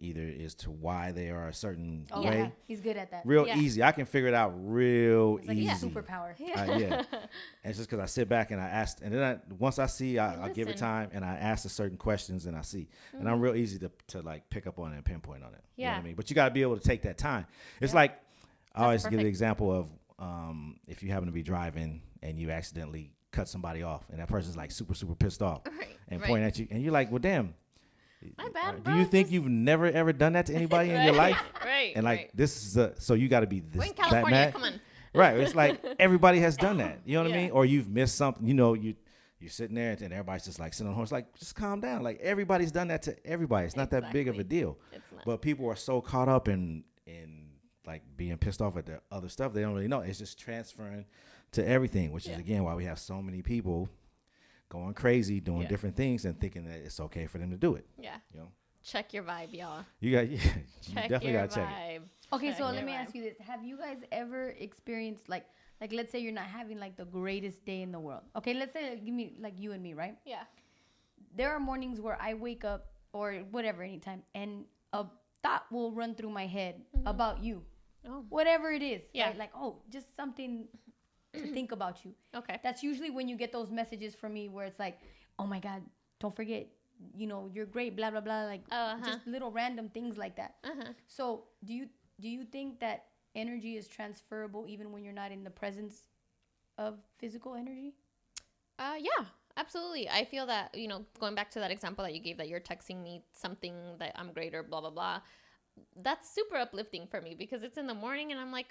either is to why they are a certain way. Yeah. He's good at that. Real easy. I can figure it out real easy. It's like a superpower. And it's just because I sit back and I ask, and then once I see, I'll give it time and I ask the certain questions and I see. And I'm real easy to like pick up on it and pinpoint on it. Yeah. You know what I mean? But you got to be able to take that time. It's like, I always give the example of if you happen to be driving and you accidentally cut somebody off and that person's like super, super pissed off and pointing at you. And you're like, well, damn, My bad, Do bro. you think you've never ever done that to anybody in your life? Right. And like this is so you got to be this We're in that California. mad. Come on. Right. It's like everybody has done that. You know what I Yeah. mean? Or you've missed something. You know, you're sitting there and everybody's just like sitting on the horse. Like, just calm down. Like everybody's done that to everybody. It's not that big of a deal. It's not. But people are so caught up in like being pissed off at the other stuff. They don't really know. It's just transferring to everything, which is again why we have so many people going crazy, doing different things and thinking that it's okay for them to do it. Yeah. You know? Check your vibe, y'all. You Check definitely your gotta check it. vibe. Okay, Check so your let me vibe. ask you this: have you guys ever experienced like let's say you're not having like the greatest day in the world? Okay, let's say give me like you and me, right? Yeah. There are mornings where I wake up or whatever anytime, and a thought will run through my head about you, whatever it is. Yeah. Right? Like just something to think about you. Okay. That's usually when you get those messages from me where it's like, oh my God, don't forget, you're great, blah, blah, blah. Like just little random things like that. So do you think that energy is transferable even when you're not in the presence of physical energy? Yeah, absolutely. I feel that, going back to that example that you gave, that you're texting me something that I'm great or blah, blah, blah. That's super uplifting for me because it's in the morning and I'm like,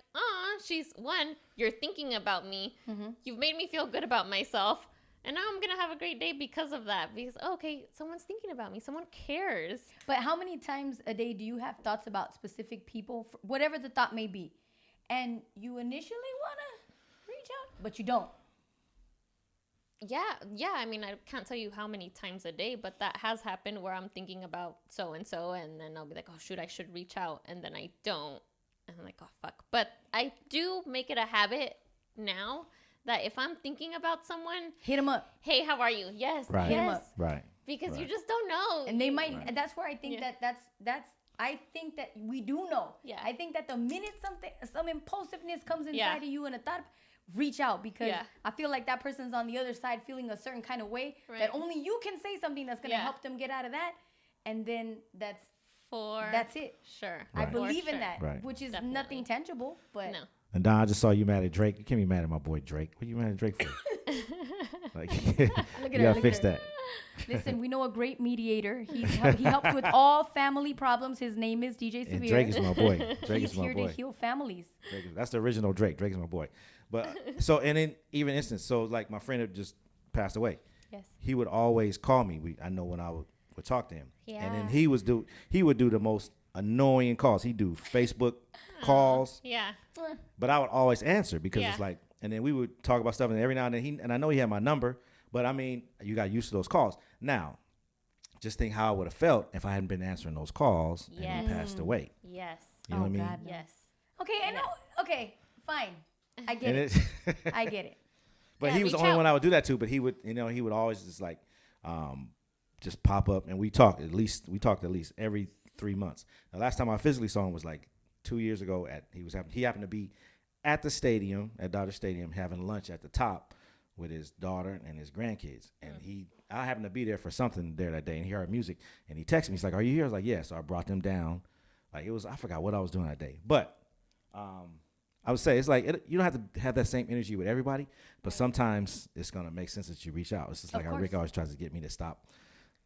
you're thinking about me. You've made me feel good about myself. And now I'm going to have a great day because of that. Because, okay, someone's thinking about me. Someone cares. But how many times a day do you have thoughts about specific people, whatever the thought may be, and you initially want to reach out, but you don't? Yeah. I mean, I can't tell you how many times a day, but that has happened where I'm thinking about so-and-so, and then I'll be like, oh, shoot, I should reach out. And then I don't. And I'm like, oh, fuck. But I do make it a habit now that if I'm thinking about someone, hit them up. Hey, how are you? Yes. Right. Hit them up. Right. Because you just don't know. And they might, and that's where I think I think that we do know. Yeah. I think that the minute some impulsiveness comes inside of you and a thought, reach out, because I feel like that person's on the other side feeling a certain kind of way that only you can say something that's going to help them get out of that. And then that's it. Sure. I believe in that, Right. which is Definitely. nothing tangible, but No. And Don, I just saw you mad at Drake. You can't be mad at my boy Drake. What are you mad at Drake for? You gotta fix that. Listen, we know a great mediator. He helps with all family problems. His name is DJ Severe. And Drake is my boy. Drake He's is my here boy. to heal families. That's the original Drake. Drake is my boy. But so, and in even instance, so like my friend had just passed away. Yes. He would always call me. I know when I would talk to him. Yeah. And then he would do the most annoying calls. He'd do Facebook calls. Yeah. But I would always answer because Yeah. it's like, and then we would talk about stuff, and every now and then and I know he had my number, but I mean, you got used to those calls. Now, just think how I would have felt if I hadn't been answering those calls and he passed away. Yes. You know what I mean? God, no. Yes. Okay, I know. Okay, fine. I get And it. I get it. But Yeah, he was the reach only out. one I would do that to. But he would always just like, just pop up, and we talked at least every 3 months. The last time I physically saw him was like 2 years ago. He happened to be at the stadium, at Dodger Stadium, having lunch at the top with his daughter and his grandkids. And I happened to be there for something there that day, and he heard music, and he texted me. He's like, "Are you here?" I was like, "Yeah." So I brought them down. Like I forgot what I was doing that day, but I would say it's like you don't have to have that same energy with everybody, but sometimes it's gonna make sense that you reach out. It's just like how Rick always tries to get me to stop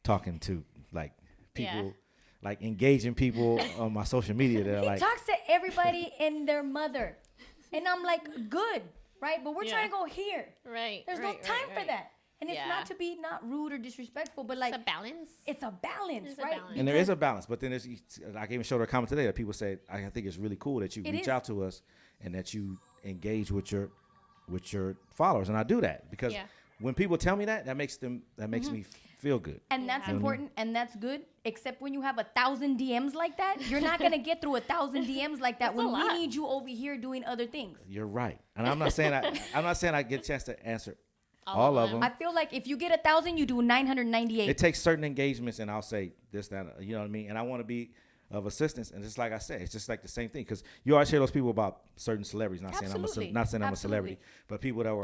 talking to like people, like engaging people on my social media. That He are like talks to everybody and their mother. And I'm like, good, right? But we're trying to go here. Right. There's no time for that. And it's Yeah. not to be not rude or disrespectful, but like It's a balance. it's a balance, It's a right? balance. And there is a balance, but then I even showed a comment today that people say I think it's really cool that you It reach is. out to us and that you engage with your followers, and I do that because when people tell me that makes me feel good. And that's important and that's good, except when you have 1,000 DMs like that, you're not gonna get through 1,000 DMs like that when we need you over here doing other things. You're right, and I'm not saying I get a chance to answer all of them. I feel like if you get 1,000, you do 998. It takes certain engagements, and I'll say this, that, you know what I mean? And I want to be of assistance, and just like I said, it's just like the same thing, because you always hear those people about certain celebrities. Not saying I'm a celebrity, but people that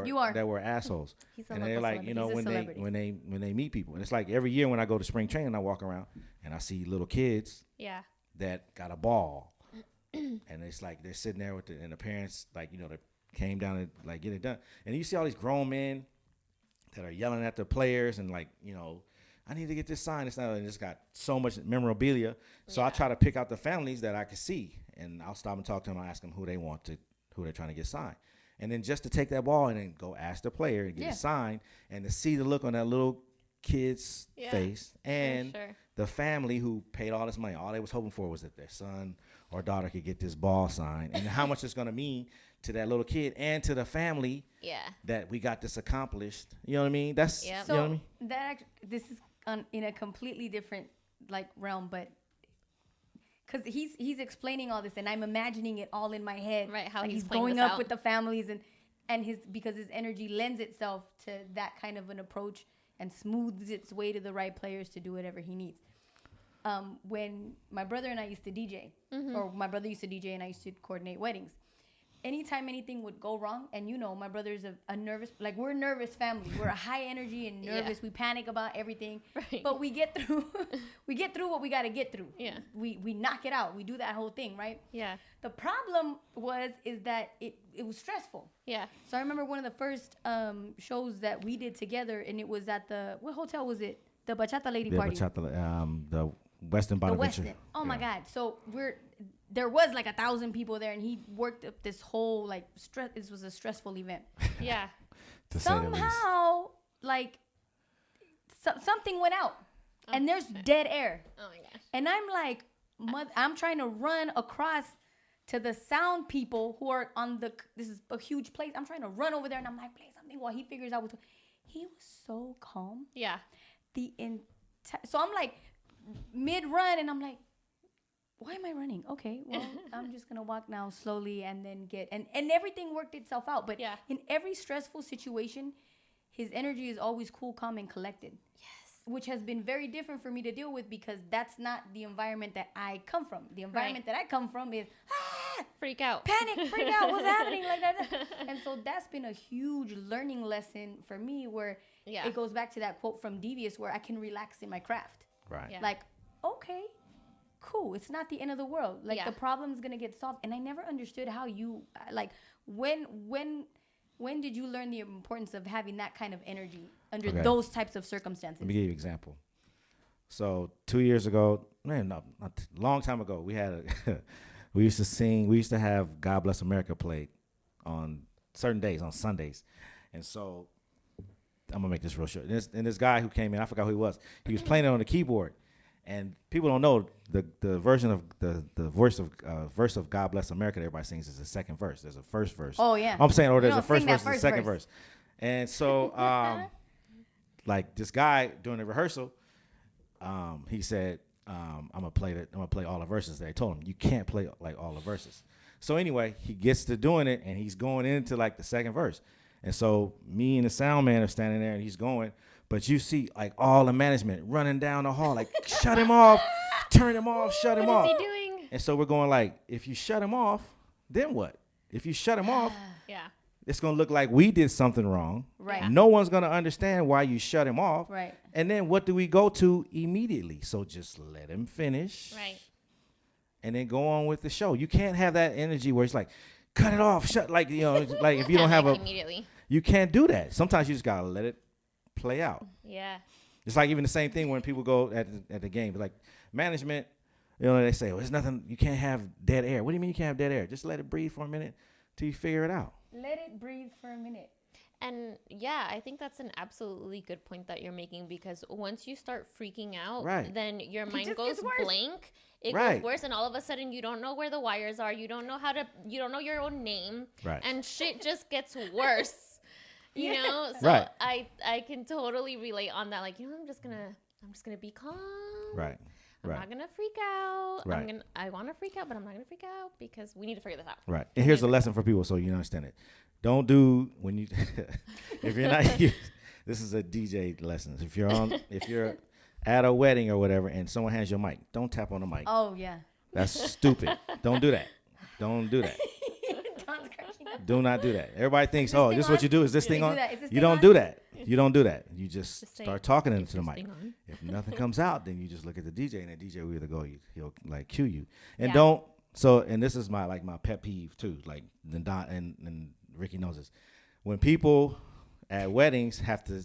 were assholes. He's a And local they're like, celebrity. when they meet people, and it's like every year when I go to spring training, I walk around and I see little kids that got a ball, and it's like they're sitting there and the parents they came down and like get it done, and you see all these grown men that are yelling at the players and I need to get this signed. And it's got so much memorabilia. So I try to pick out the families that I can see, and I'll stop and talk to them. I'll ask them who they're trying to get signed. And then just to take that ball and then go ask the player and get it signed, and to see the look on that little kid's face, and the family who paid all this money. All they was hoping for was that their son or daughter could get this ball signed, and how much it's going to mean to that little kid and to the family that we got this accomplished. You know what I mean? That's you know what I mean? This is in a completely different like realm, but because he's explaining all this and I'm imagining it all in my head. Right, how like he's going up with the families and because his energy lends itself to that kind of an approach and smooths its way to the right players to do whatever he needs. When my brother and I used to DJ, or my brother used to DJ and I used to coordinate weddings, anytime anything would go wrong, and my brother's a nervous, like we're a nervous family. We're a high energy and nervous. We panic about everything, but we get through. We get through what we got to get through. Yeah. We knock it out. We do that whole thing, right? Yeah. The problem is that it was stressful. Yeah. So I remember one of the first shows that we did together, and it was at what hotel was it? The Bachata Lady Party. The Westin Bonaventure. The Westin. Oh my God. So there was like 1,000 people there, and he worked up this whole like stress. This was a stressful event. Yeah. Somehow, like something went out, and there's dead air. Oh my gosh. And I'm like, I'm trying to run across to the sound people who are this is a huge place. I'm trying to run over there, and I'm like, play something while he figures out he was so calm. Yeah. So I'm like mid-run, and I'm like, why am I running? Okay, well, I'm just gonna walk now slowly and then and everything worked itself out. But in every stressful situation, his energy is always cool, calm, and collected. Yes. Which has been very different for me to deal with because that's not the environment that I come from. The environment that I come from is freak out, panic, freak out, what's happening, like that. And so that's been a huge learning lesson for me where it goes back to that quote from Devious where I can relax in my craft. Right. Yeah. Like, okay, cool. It's not the end of the world. Like the problem's gonna get solved. And I never understood how you when did you learn the importance of having that kind of energy under those types of circumstances? Let me give you an example. So 2 years ago, not a long time ago, we used to have God Bless America played on certain days, on Sundays. And so I'm gonna make this real short. And this guy who came in, I forgot who he was. He was playing it on the keyboard. And people don't know the version of the verse of God Bless America that everybody sings is the second verse. There's a first verse. Oh yeah. I'm saying, or there's a first verse and a second verse. And so like this guy during the rehearsal, he said, I'm gonna play all the verses. They told him you can't play like all the verses. So anyway, he gets to doing it and he's going into like the second verse. And so me and the sound man are standing there and he's going. But you see, like, all the management running down the hall, like, shut him off, turn him off, shut him off. What is he doing? And so we're going like, if you shut him off, then what? If you shut him off, it's going to look like we did something wrong. Right. No one's going to understand why you shut him off. Right. And then what do we go to immediately? So just let him finish. Right. And then go on with the show. You can't have that energy where it's like, cut it off, like, like if you don't have immediately. You can't do that. Sometimes you just got to let it play out. Yeah. It's like even the same thing when people go at the game. Like management, they say, there's nothing, you can't have dead air. What do you mean you can't have dead air? Just let it breathe for a minute till you figure it out. Let it breathe for a minute. And I think that's an absolutely good point that you're making because once you start freaking out, then your mind goes blank. It goes worse, and all of a sudden you don't know where the wires are. You don't know you don't know your own name. Right. And shit just gets worse. You know, so I can totally relate on that. Like, I'm just gonna be calm. Right. I'm not gonna freak out. Right. I want to freak out, but I'm not gonna freak out because we need to figure this out. Right. And here's a lesson for people so you understand it. Don't do when you if you're not this is a DJ lesson. If you're at a wedding or whatever and someone hands you a mic, don't tap on the mic. Oh yeah. That's stupid. Don't do that. Don't do that. Do not do that. Everybody thinks, this is what you do. Is this thing on? You don't do that. You don't do that. You just start talking into the mic. If nothing comes out, then you just look at the DJ, and the DJ will either go, he'll like cue you, and don't. So, and this is my pet peeve too. Like and Ricky knows this. When people at weddings have to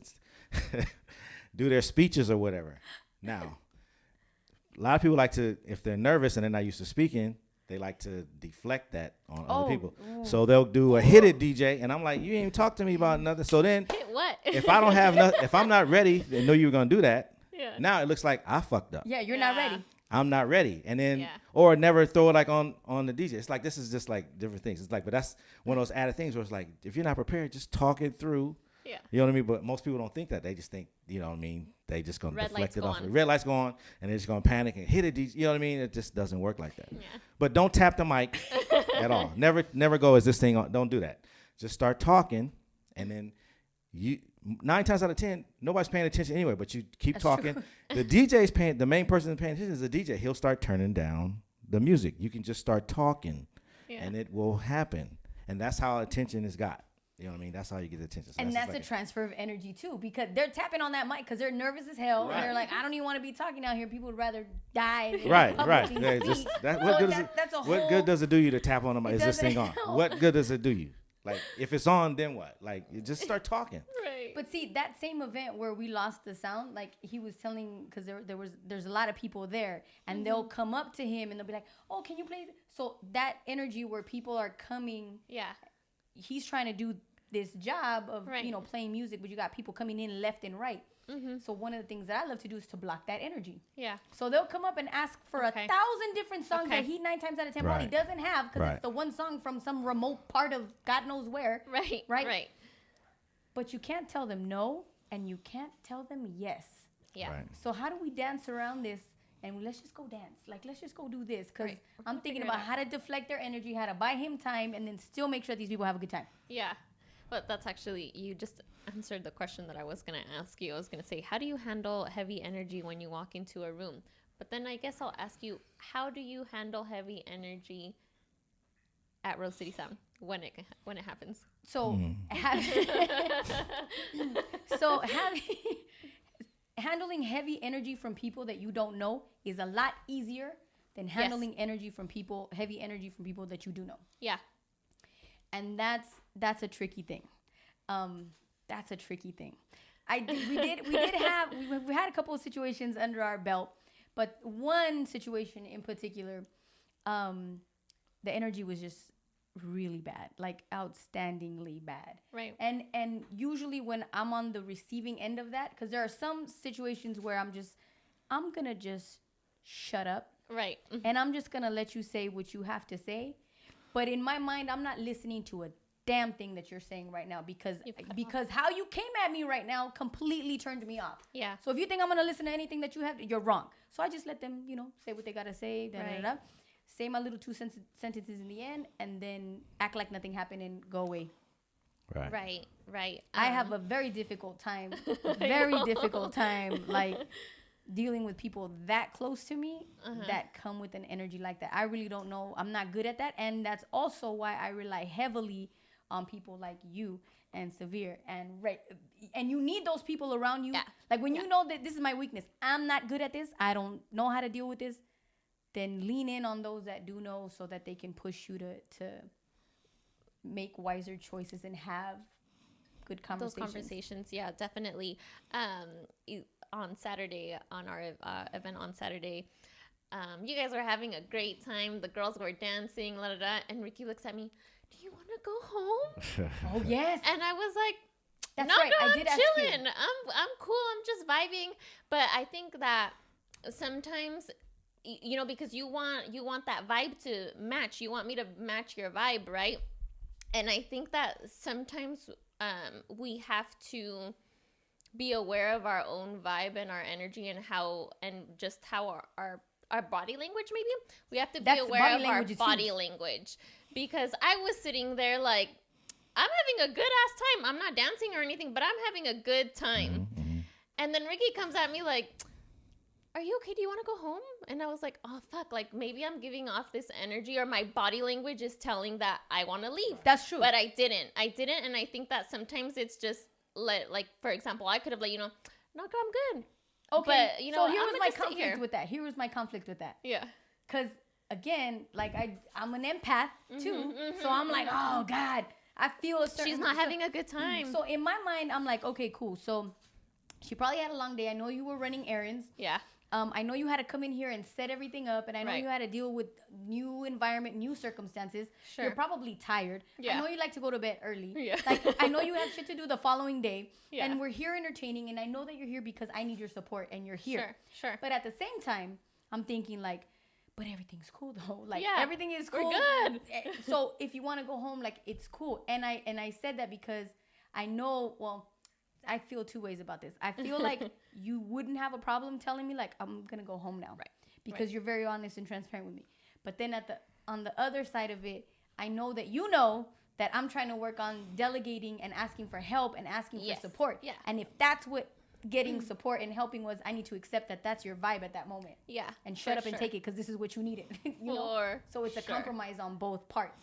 do their speeches or whatever. Now, a lot of people like to, if they're nervous and they're not used to speaking, they like to deflect that on other people. So they'll do a hit it DJ, and I'm like, you ain't even talk to me about nothing. So then, hit what? if I don't have nothing, if I'm not ready, they know you were gonna do that. Yeah. Now it looks like I fucked up. Yeah, you're not ready. I'm not ready, and then or never throw it like on the DJ. It's like this is just like different things. It's like, but that's one of those added things where it's like if you're not prepared, just talk it through. Yeah. You know what I mean? But most people don't think that. They just think, you know what I mean? They just gonna deflect it off. On. Red lights go on, and they're just gonna panic and hit it. You know what I mean? It just doesn't work like that. Yeah. But don't tap the mic at all. Never go. Is this thing on? Don't do that. Just start talking, and then 9 times out of 10, nobody's paying attention anyway. But you keep talking. The DJ's paying. The main person paying attention is the DJ. He'll start turning down the music. You can just start talking, and it will happen. And that's how attention is got. You know what I mean? That's how you get attention. So and that's a transfer of energy too, because they're tapping on that mic because they're nervous as hell. Right. And they're like, I don't even want to be talking out here. People would rather die. Right. What good does it do you to tap on the mic? Is this thing on? What good does it do you? Like, if it's on, then what? Like, you just start talking. Right. But see, that same event where we lost the sound, like he was telling, because there's a lot of people there, and they'll come up to him and they'll be like, oh, can you play? So that energy where people are coming. Yeah. He's trying to do this job of, playing music, but you got people coming in left and right. Mm-hmm. So one of the things that I love to do is to block that energy. Yeah. So they'll come up and ask for 1,000 different songs that he 9 times out of 10 probably doesn't have because it's the one song from some remote part of God knows where. Right. But you can't tell them no, and you can't tell them yes. Yeah. Right. So how do we dance around this? And let's just go dance. Like, let's just go do this. Because I'm thinking about how to deflect their energy, how to buy him time, and then still make sure that these people have a good time. Yeah. But that's actually, you just answered the question that I was going to ask you. I was going to say, how do you handle heavy energy when you walk into a room? But then I guess I'll ask you, how do you handle heavy energy at Rose City Sound when it happens? So, handling heavy energy from people that you don't know is a lot easier than handling heavy energy from people that you do know. Yeah. And that's a tricky thing. That's a tricky thing. We had a couple of situations under our belt, but one situation in particular, the energy was just really bad, like outstandingly bad. Right. And usually when I'm on the receiving end of that, because there are some situations where I'm gonna just shut up. Right. And I'm just gonna let you say what you have to say. But in my mind, I'm not listening to a damn thing that you're saying right now because how you came at me right now completely turned me off. Yeah. So if you think I'm gonna listen to anything that you have, you're wrong. So I just let them, say what they gotta say. Say my little 2 sentences in the end, and then act like nothing happened and go away. Right. I have a very difficult time, like dealing with people that close to me that come with an energy like that. I really don't know. I'm not good at that, and that's also why I rely heavily on people like you and Severe and Ray. And you need those people around you. Yeah. Like when you know that this is my weakness, I'm not good at this, I don't know how to deal with this, then lean in on those that do know so that they can push you to make wiser choices and have good conversations. Those conversations, yeah, definitely. On Saturday, on our event on Saturday, you guys were having a great time. The girls were dancing, and Ricky looks at me, do you want to go home? Oh, yes. And I was like, that's no, right. I'm chilling. I'm cool. I'm just vibing. But I think that sometimes, because you want that vibe to match. You want me to match your vibe, right? And I think that sometimes we have to be aware of our own vibe and our energy and how our body language, maybe. We have to be aware of our body language. Because I was sitting there like, I'm having a good ass time. I'm not dancing or anything, but I'm having a good time. Mm-hmm. And then Ricky comes at me like, are you okay? Do you want to go home? And I was like, oh, fuck. Like, maybe I'm giving off this energy or my body language is telling that I want to leave. That's true. But I didn't. And I think that sometimes it's just, like, for example, I could have, like, no, I'm good. Okay. But, so here was my conflict with that. Here was my conflict with that. Yeah. Because, again, like, I'm an empath, too. So I'm like, oh, God. I feel a certain... She's not having a good time. So in my mind, I'm like, okay, cool. So She probably had a long day. I know you were running errands. Yeah. I know you had to come in here and set everything up, and I know you had to deal with new environment, new circumstances. Sure. You're probably tired. Yeah. I know you like to go to bed early. Yeah. Like, I know you have shit to do the following day, Yeah. and we're here entertaining, and I know that you're here because I need your support, and you're here. Sure. But at the same time, I'm thinking like, but everything's cool though. Like everything is cool. We're good. So if you want to go home, like it's cool. And I said that because I know, well, I feel two ways about this. I feel like you wouldn't have a problem telling me like I'm gonna go home now, right? Because you're very honest and transparent with me. But then on the other side of it, I know that you know that I'm trying to work on delegating and asking for help and asking for support. Yeah. And if that's what getting support and helping was, I need to accept that that's your vibe at that moment. Yeah. And shut up and take it because this is what you needed. you know? So it's a compromise on both parts.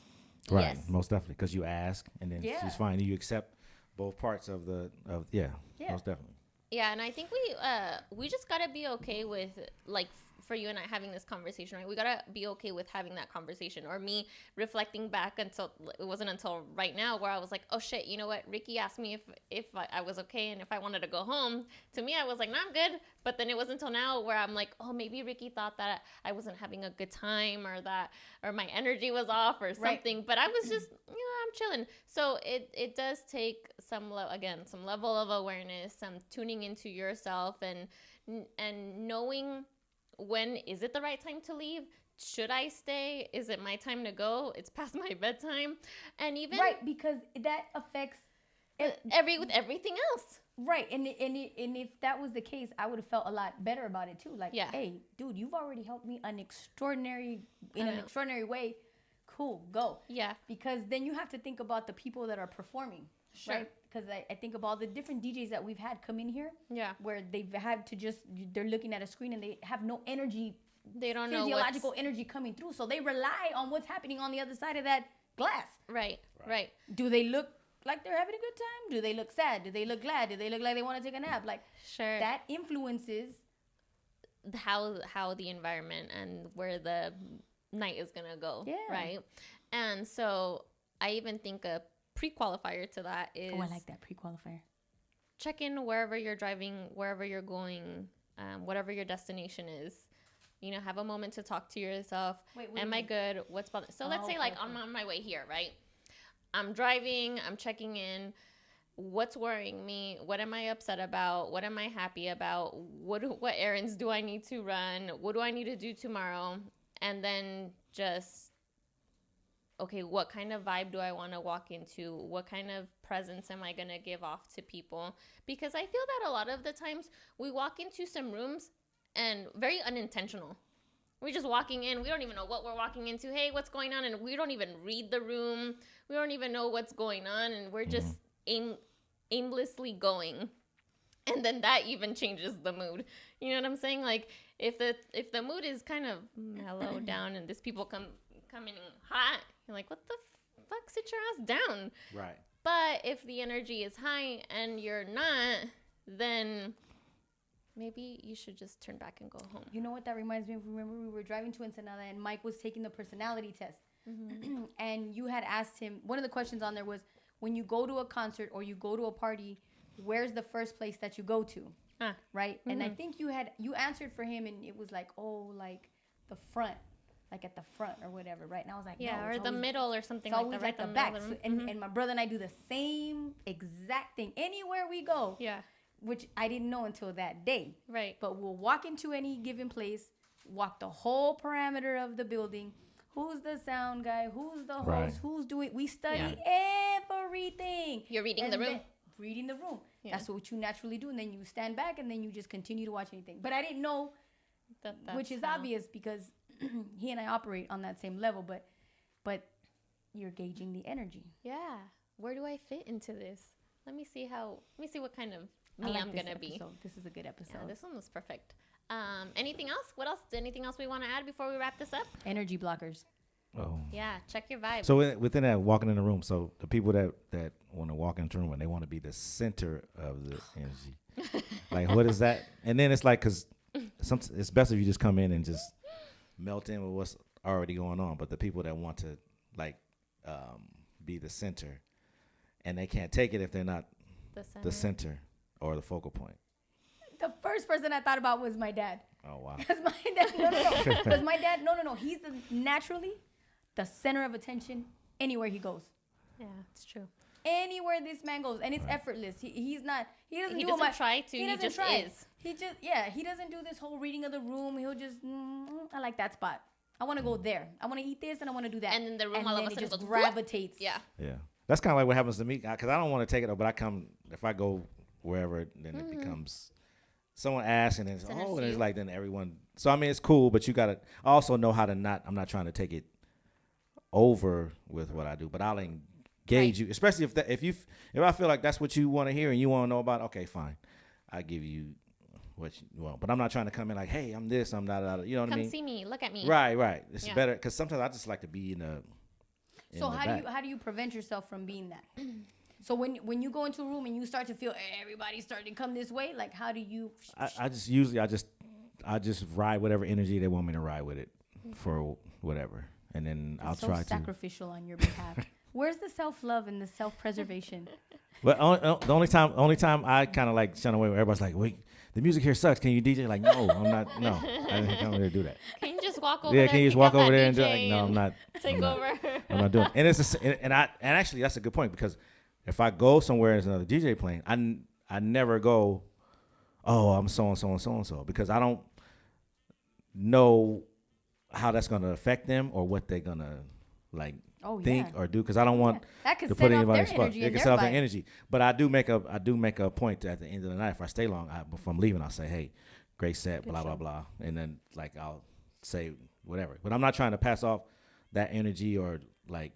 Right. Yes. Most definitely. Because you ask and then she's fine. You accept both parts of most definitely. Yeah, and I think we just gotta be okay with, like, for you and I having this conversation, right? We gotta be okay with having that conversation, or me reflecting back until it wasn't until right now where I was like, oh shit, you know what? Ricky asked me if I was okay and if I wanted to go home. To me, I was like, no, I'm good. But then it wasn't until now where I'm like, oh, maybe Ricky thought that I wasn't having a good time, or my energy was off or something. Right. But I was just, I'm chilling. So it does take some level of awareness, some tuning into yourself and knowing when is it the right time to leave? Should I stay? Is it my time to go? It's past my bedtime. And even because that affects with everything else. Right. And if that was the case, I would have felt a lot better about it too. Like, hey, dude, you've already helped me in an extraordinary way. Cool, go. Yeah. Because then you have to think about the people that are performing. Sure. Right? Because I think of all the different DJs that we've had come in here. Yeah. Where they've had to they're looking at a screen and they have no energy. They don't know physiological energy coming through. So they rely on what's happening on the other side of that glass. Right. Do they look like they're having a good time? Do they look sad? Do they look glad? Do they look like they want to take a nap? Like, sure. That influences how the environment and where the night is going to go. Yeah. Right. And so I even think a pre-qualifier to that is... Oh, I like that pre-qualifier. Check in wherever you're driving, wherever you're going, whatever your destination is. Have a moment to talk to yourself. Wait, am I good? What's bothering? So let's say I'm on my way here, right? I'm driving, I'm checking in. What's worrying me? What am I upset about? What am I happy about? What errands do I need to run? What do I need to do tomorrow? And then just... okay, what kind of vibe do I want to walk into? What kind of presence am I going to give off to people? Because I feel that a lot of the times we walk into some rooms and very unintentional. We're just walking in. We don't even know what we're walking into. Hey, what's going on? And we don't even read the room. We don't even know what's going on. And we're just aimlessly going. And then that even changes the mood. You know what I'm saying? Like if the mood is kind of mellow down and these people coming hot, you're like, what the fuck? Sit your ass down. Right. But if the energy is high and you're not, then maybe you should just turn back and go home. You know what that reminds me of? Remember we were driving to Ensenada and Mike was taking the personality test. Mm-hmm. And you had asked him, one of the questions on there was, when you go to a concert or you go to a party, where's the first place that you go to? Right? Mm-hmm. And I think you answered for him and it was like, oh, like the front. Like at the front or whatever, right? And I was like, yeah, or the middle or something like that. It's always at the back. So, and my brother and I do the same exact thing anywhere we go. Yeah. Which I didn't know until that day. Right. But we'll walk into any given place, walk the whole parameter of the building. Who's the sound guy? Who's the host? Right. Who's doing? We study everything. You're reading the room. Reading the room. Yeah. That's what you naturally do. And then you stand back and then you just continue to watch anything. But I didn't know, which is obvious because he and I operate on that same level, but you're gauging the energy. Yeah. Where do I fit into this? Let me see what kind of me I'm going to be. This is a good episode. Yeah, this one was perfect. Anything else? Anything else we want to add before we wrap this up? Energy blockers. Oh. Yeah. Check your vibe. So within that, walking in the room, so the people that want to walk into the room and they want to be the center of the energy. Like, what is that? And then it's like, because it's best if you just come in and just melt in with what's already going on. But the people that want to be the center and they can't take it if they're not the center or the focal point. first person I thought about was my dad. Oh, wow. Because my dad, Because my dad, he's naturally the center of attention anywhere he goes. Yeah, it's true. Anywhere this man goes, and it's effortless. He doesn't try to. He just is. He doesn't do this whole reading of the room. He'll just, I like that spot. I want to go there. I want to eat this, and I want to do that. And then the room all of a sudden just goes, gravitates. Yeah. Yeah. That's kind of like what happens to me, because I don't want to take it up, but if I go wherever, then it becomes, someone asks, and it's, and it's like, then everyone, so I mean, it's cool, but you got to also know how to I'm not trying to take it over with what I do, but I'll engage you, especially if I feel like that's what you want to hear and you want to know about, okay, fine. I give you what you want, but I'm not trying to come in like, hey, I'm this, I'm that, you know what I mean? Come see me, look at me. Right. It's better, because sometimes I just like to be So how do you prevent yourself from being that? So when you go into a room and you start to feel everybody's starting to come this way, like how do you? I just ride whatever energy they want me to ride with it for whatever, and then I'll try to. Sacrificial on your behalf. Where's the self-love and the self-preservation? But the only time I kind of like shun away, where everybody's like, wait, the music here sucks. Can you DJ? Like, no, I'm not. No, I didn't come here to do that. Can you just walk over there? Yeah, can you just walk over there and do it? Like, no, I'm not. Take over. I'm not doing it. And actually that's a good point, because if I go somewhere and there's another DJ playing, I never go, oh, I'm so and so and so and so, because I don't know how that's gonna affect them or what they're gonna like think or do, because I don't want to put anybody's spot. It can set off their energy. But I do make a point at the end of the night, if I stay long, before I'm leaving, I'll say, hey, great set, blah blah blah, and then like I'll say whatever. But I'm not trying to pass off that energy or like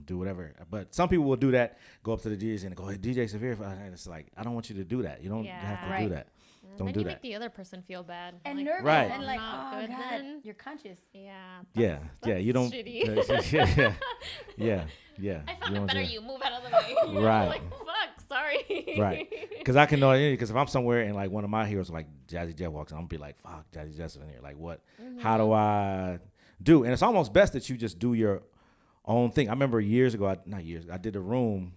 do whatever. But some people will do that, go up to the DJs and go, hey, DJ Severe, and it's like, I don't want you to do that. You don't have to do that. Don't do that. Make the other person feel bad and like, nervous, and like, oh God, then. You're conscious. Yeah. Yeah. You don't. Shitty. Yeah. I found a better you. Move out of the way. Right. Like, fuck. Sorry. Right. Because I can know it. Because if I'm somewhere and like one of my heroes like Jazzy Jeff walks in, I'm gonna be like, fuck, Jazzy Jeff's in here. Like, what? How do I do? And it's almost best that you just do your own thing. I remember years ago, I did a room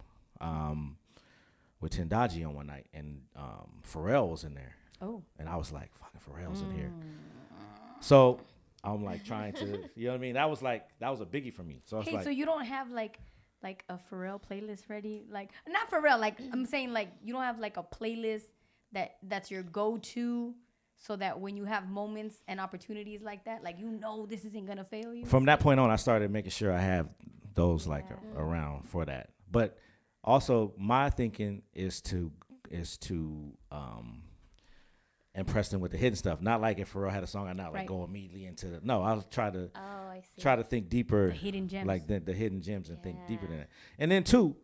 with Tendaji on one night, and Pharrell was in there. Oh. And I was like, fucking Pharrell's in here. So I'm like trying to, you know what I mean? That was a biggie for me. So it's so you don't have like a Pharrell playlist ready? Like, not Pharrell, like I'm saying, like you don't have like a playlist that's your go-to, so that when you have moments and opportunities like that, like, this isn't gonna fail you. From that point on, I started making sure I have those around for that. But also my thinking is to impress them with the hidden stuff. Not like if Pharrell had a song, I not like go immediately into the. No, I'll try to think deeper, the hidden gems, like the hidden gems, and think deeper than that. And then two,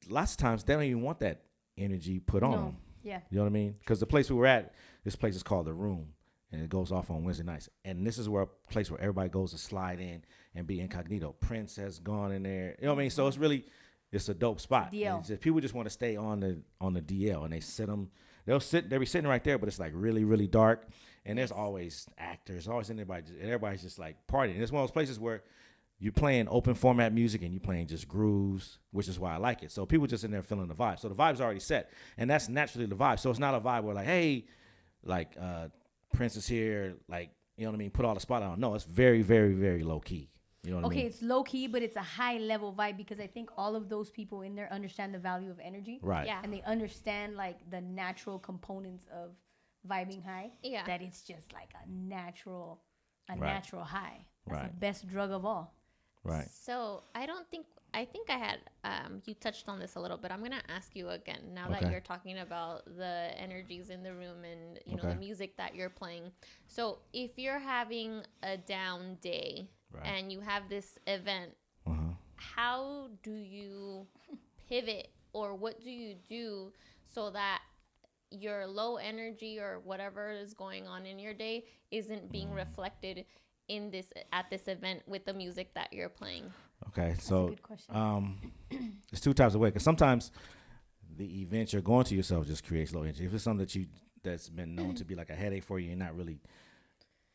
lots of times they don't even want that energy put on them. Yeah, you know what I mean? Because the place we were at, this place is called The Room, and it goes off on Wednesday nights. And this is where a place where everybody goes to slide in and be incognito. Prince has gone in there. You know what I mean? So it's a dope spot. People just want to stay on the DL, and they sit them. They'll be sitting right there, but it's like really, really dark. And there's always actors, always everybody's just like partying. And it's one of those places where you're playing open format music and you're playing just grooves, which is why I like it. So people just in there feeling the vibe. So the vibe's already set, and that's naturally the vibe. So it's not a vibe where like, hey, like Prince is here, like, you know what I mean, put all the spotlight on. No, it's very, very, very low key. You know what I mean? Okay, it's low key, but it's a high level vibe, because I think all of those people in there understand the value of energy. Right. Yeah. And they understand like the natural components of vibing high. Yeah. That it's just like a natural high. That's the best drug of all. Right. So I think I had, you touched on this a little bit. I'm going to ask you again, now that you're talking about the energies in the room and, you know, the music that you're playing. So if you're having a down day and you have this event, how do you pivot, or what do you do so that your low energy or whatever is going on in your day isn't being reflected at this event with the music that you're playing? Okay, so there's two types of way, because sometimes the event you're going to yourself just creates low energy. If it's something that's been known to be like a headache for you, you're not really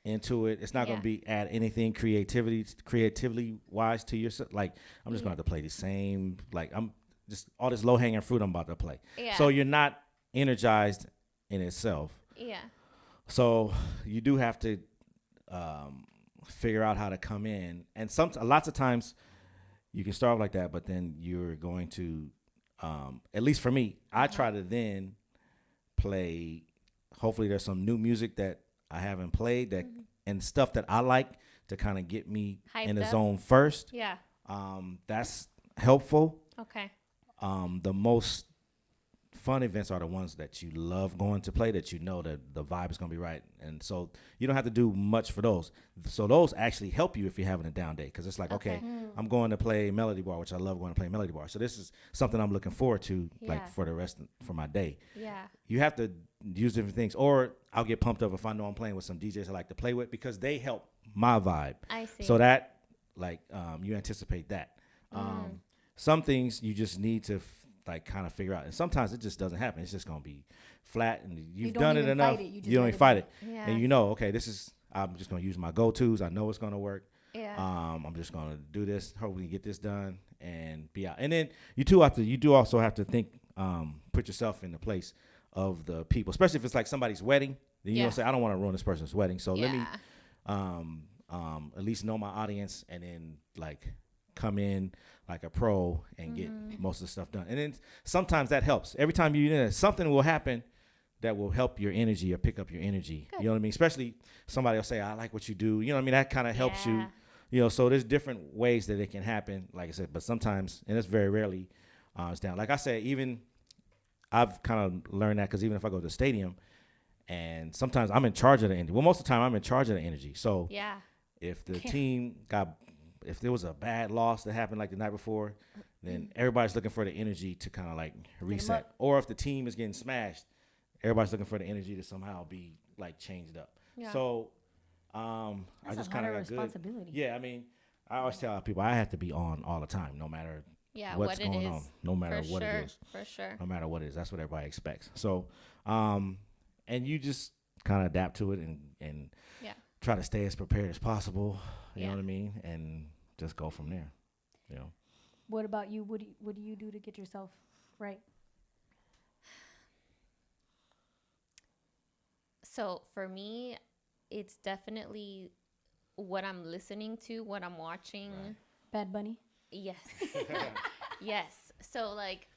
into it. It's not going to be add anything creatively wise to yourself. Like, I'm just going to have to play the same. Like, I'm just all this low hanging fruit I'm about to play. Yeah. So you're not energized in itself. Yeah. So you do have to figure out how to come in, and lots of times you can start off like that, but then you're going to, at least for me, I try to then play. Hopefully, there's some new music that I haven't played that and stuff that I like to kind of get me Hyped in the up. zone first. Yeah. That's helpful. Okay. The most fun events are the ones that you love going to play, that you know that the vibe is going to be right. And so you don't have to do much for those. So those actually help you if you're having a down day, because it's like, okay, I'm going to play Melody Bar, which I love going to play Melody Bar. So this is something I'm looking forward to, like for the rest for my day. Yeah. You have to use different things, or I'll get pumped up if I know I'm playing with some DJs I like to play with, because they help my vibe. I see. So that, like, you anticipate that. Some things you just need to like kind of figure out, and sometimes it just doesn't happen. It's just gonna be flat, and you've done it enough. You don't even fight it, Yeah. and you know, okay, I'm just gonna use my go-tos. I know it's gonna work. Yeah. I'm just gonna do this. Hopefully, get this done and be out. And then you do also have to think, put yourself in the place of the people, especially if it's like somebody's wedding. Then you don't say, I don't want to ruin this person's wedding, so let me at least know my audience, and then like come in like a pro and get most of the stuff done. And then sometimes that helps. Every time something will happen that will help your energy or pick up your energy. Good. You know what I mean? Especially somebody will say, I like what you do. You know what I mean? That kind of helps you. You know, so there's different ways that it can happen, like I said, but sometimes, and it's very rarely, it's down. Like I said, even I've kind of learned that, because even if I go to the stadium, and sometimes I'm in charge of the energy. Well, most of the time I'm in charge of the energy. So if the team if there was a bad loss that happened like the night before, then everybody's looking for the energy to kind of like reset. Or if the team is getting smashed, everybody's looking for the energy to somehow be like changed up. Yeah. So I just kind of got responsibility. Good. Yeah, I mean, I always tell people I have to be on all the time, no matter what's going on, no matter what it is. For sure. No matter what it is. That's what everybody expects. So, and you just kind of adapt to it and try to stay as prepared as possible. You know what I mean? And just go from there. You know. What about you? What do you do to get yourself right? So for me, it's definitely what I'm listening to, what I'm watching. Right. Bad Bunny? Yes. Yes. So like,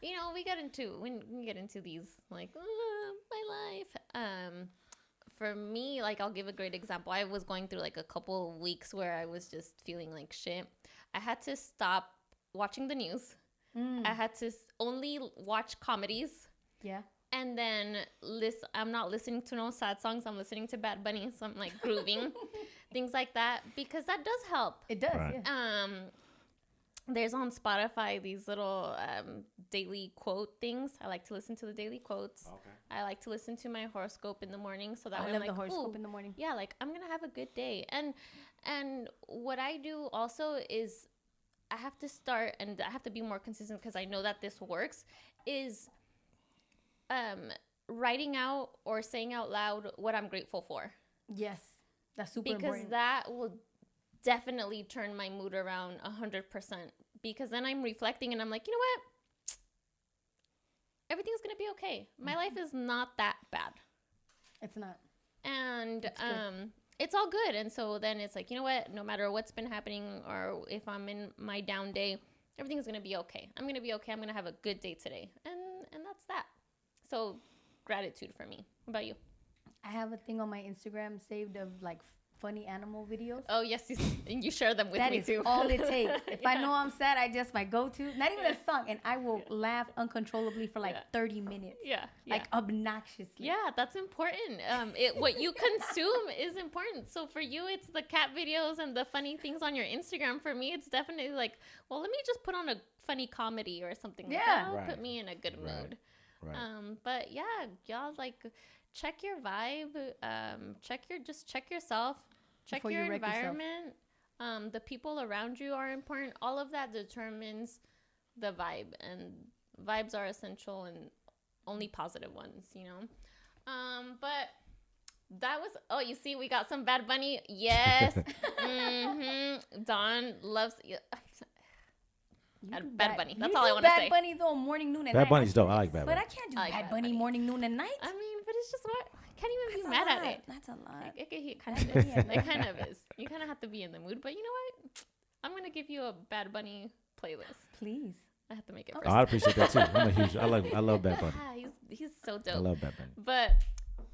you know, we get into these like my life. For me, like, I'll give a great example. I was going through like a couple of weeks where I was just feeling like shit. I had to stop watching the news. I had to only watch comedies. Yeah. And then I'm not listening to no sad songs. I'm listening to Bad Bunny. So I'm like grooving, things like that, because that does help. It does. Right. Yeah. There's on Spotify these little daily quote things. I like to listen to the daily quotes. Okay. I like to listen to my horoscope in the morning, so that way I'm like, the horoscope in the morning. Yeah, like I'm gonna have a good day. And what I do also is I have to start, and I have to be more consistent because I know that this works. Is writing out or saying out loud what I'm grateful for. Yes, that's super important. Because that will definitely turn my mood around 100%, because then I'm reflecting and I'm like, you know what? Everything's going to be okay. My life is not that bad. It's not. And it's all good. And so then it's like, you know what? No matter what's been happening, or if I'm in my down day, everything's going to be okay. I'm going to be okay. I'm going to have a good day today. And that's that. So gratitude for me. What about you? I have a thing on my Instagram saved of like funny animal videos. Oh, yes. And you share them with me, too. That is all it takes. If I know I'm sad, I just my go-to. Not even a song. And I will laugh uncontrollably for like 30 minutes. Yeah. Like obnoxiously. Yeah, that's important. What you consume is important. So for you, it's the cat videos and the funny things on your Instagram. For me, it's definitely like, well, let me just put on a funny comedy or something like that. That'll put me in a good mood. Right. But yeah, y'all, like, check your vibe. Check yourself. Check your environment. The people around you are important. All of that determines the vibe, and vibes are essential, and only positive ones, you know. But that was. Oh, you see, we got some Bad Bunny. Yes. Don loves. Bad Bunny. That's all I want to say. Bad Bunny though, morning, noon, and night. Bad Bunny's dope. I like Bad Bunny. But I can't do Bad Bunny morning, noon, and night. I mean, but it's just what I can't even be mad at it. That's a lot. It kind of is. It kind of is. You kind of have to be in the mood. But you know what? I'm gonna give you a Bad Bunny playlist. Please. I have to make it first. Oh, I appreciate that too. I love Bad Bunny. He's so dope. I love Bad Bunny. But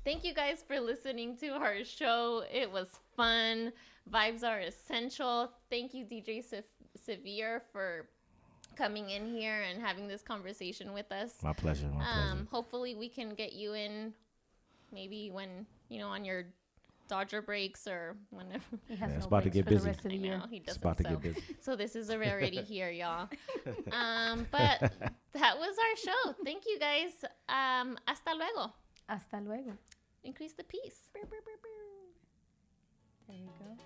thank you guys for listening to our show. It was fun. Vibes are essential. Thank you, DJ Severe, for coming in here and having this conversation with us. My pleasure. Hopefully we can get you in maybe when, on your Dodger breaks or whenever. It's about to get busy. The rest of the year. It's about to get busy. So this is a rarity here, y'all. But that was our show. Thank you guys. Hasta luego. Hasta luego. Increase the peace. There you go.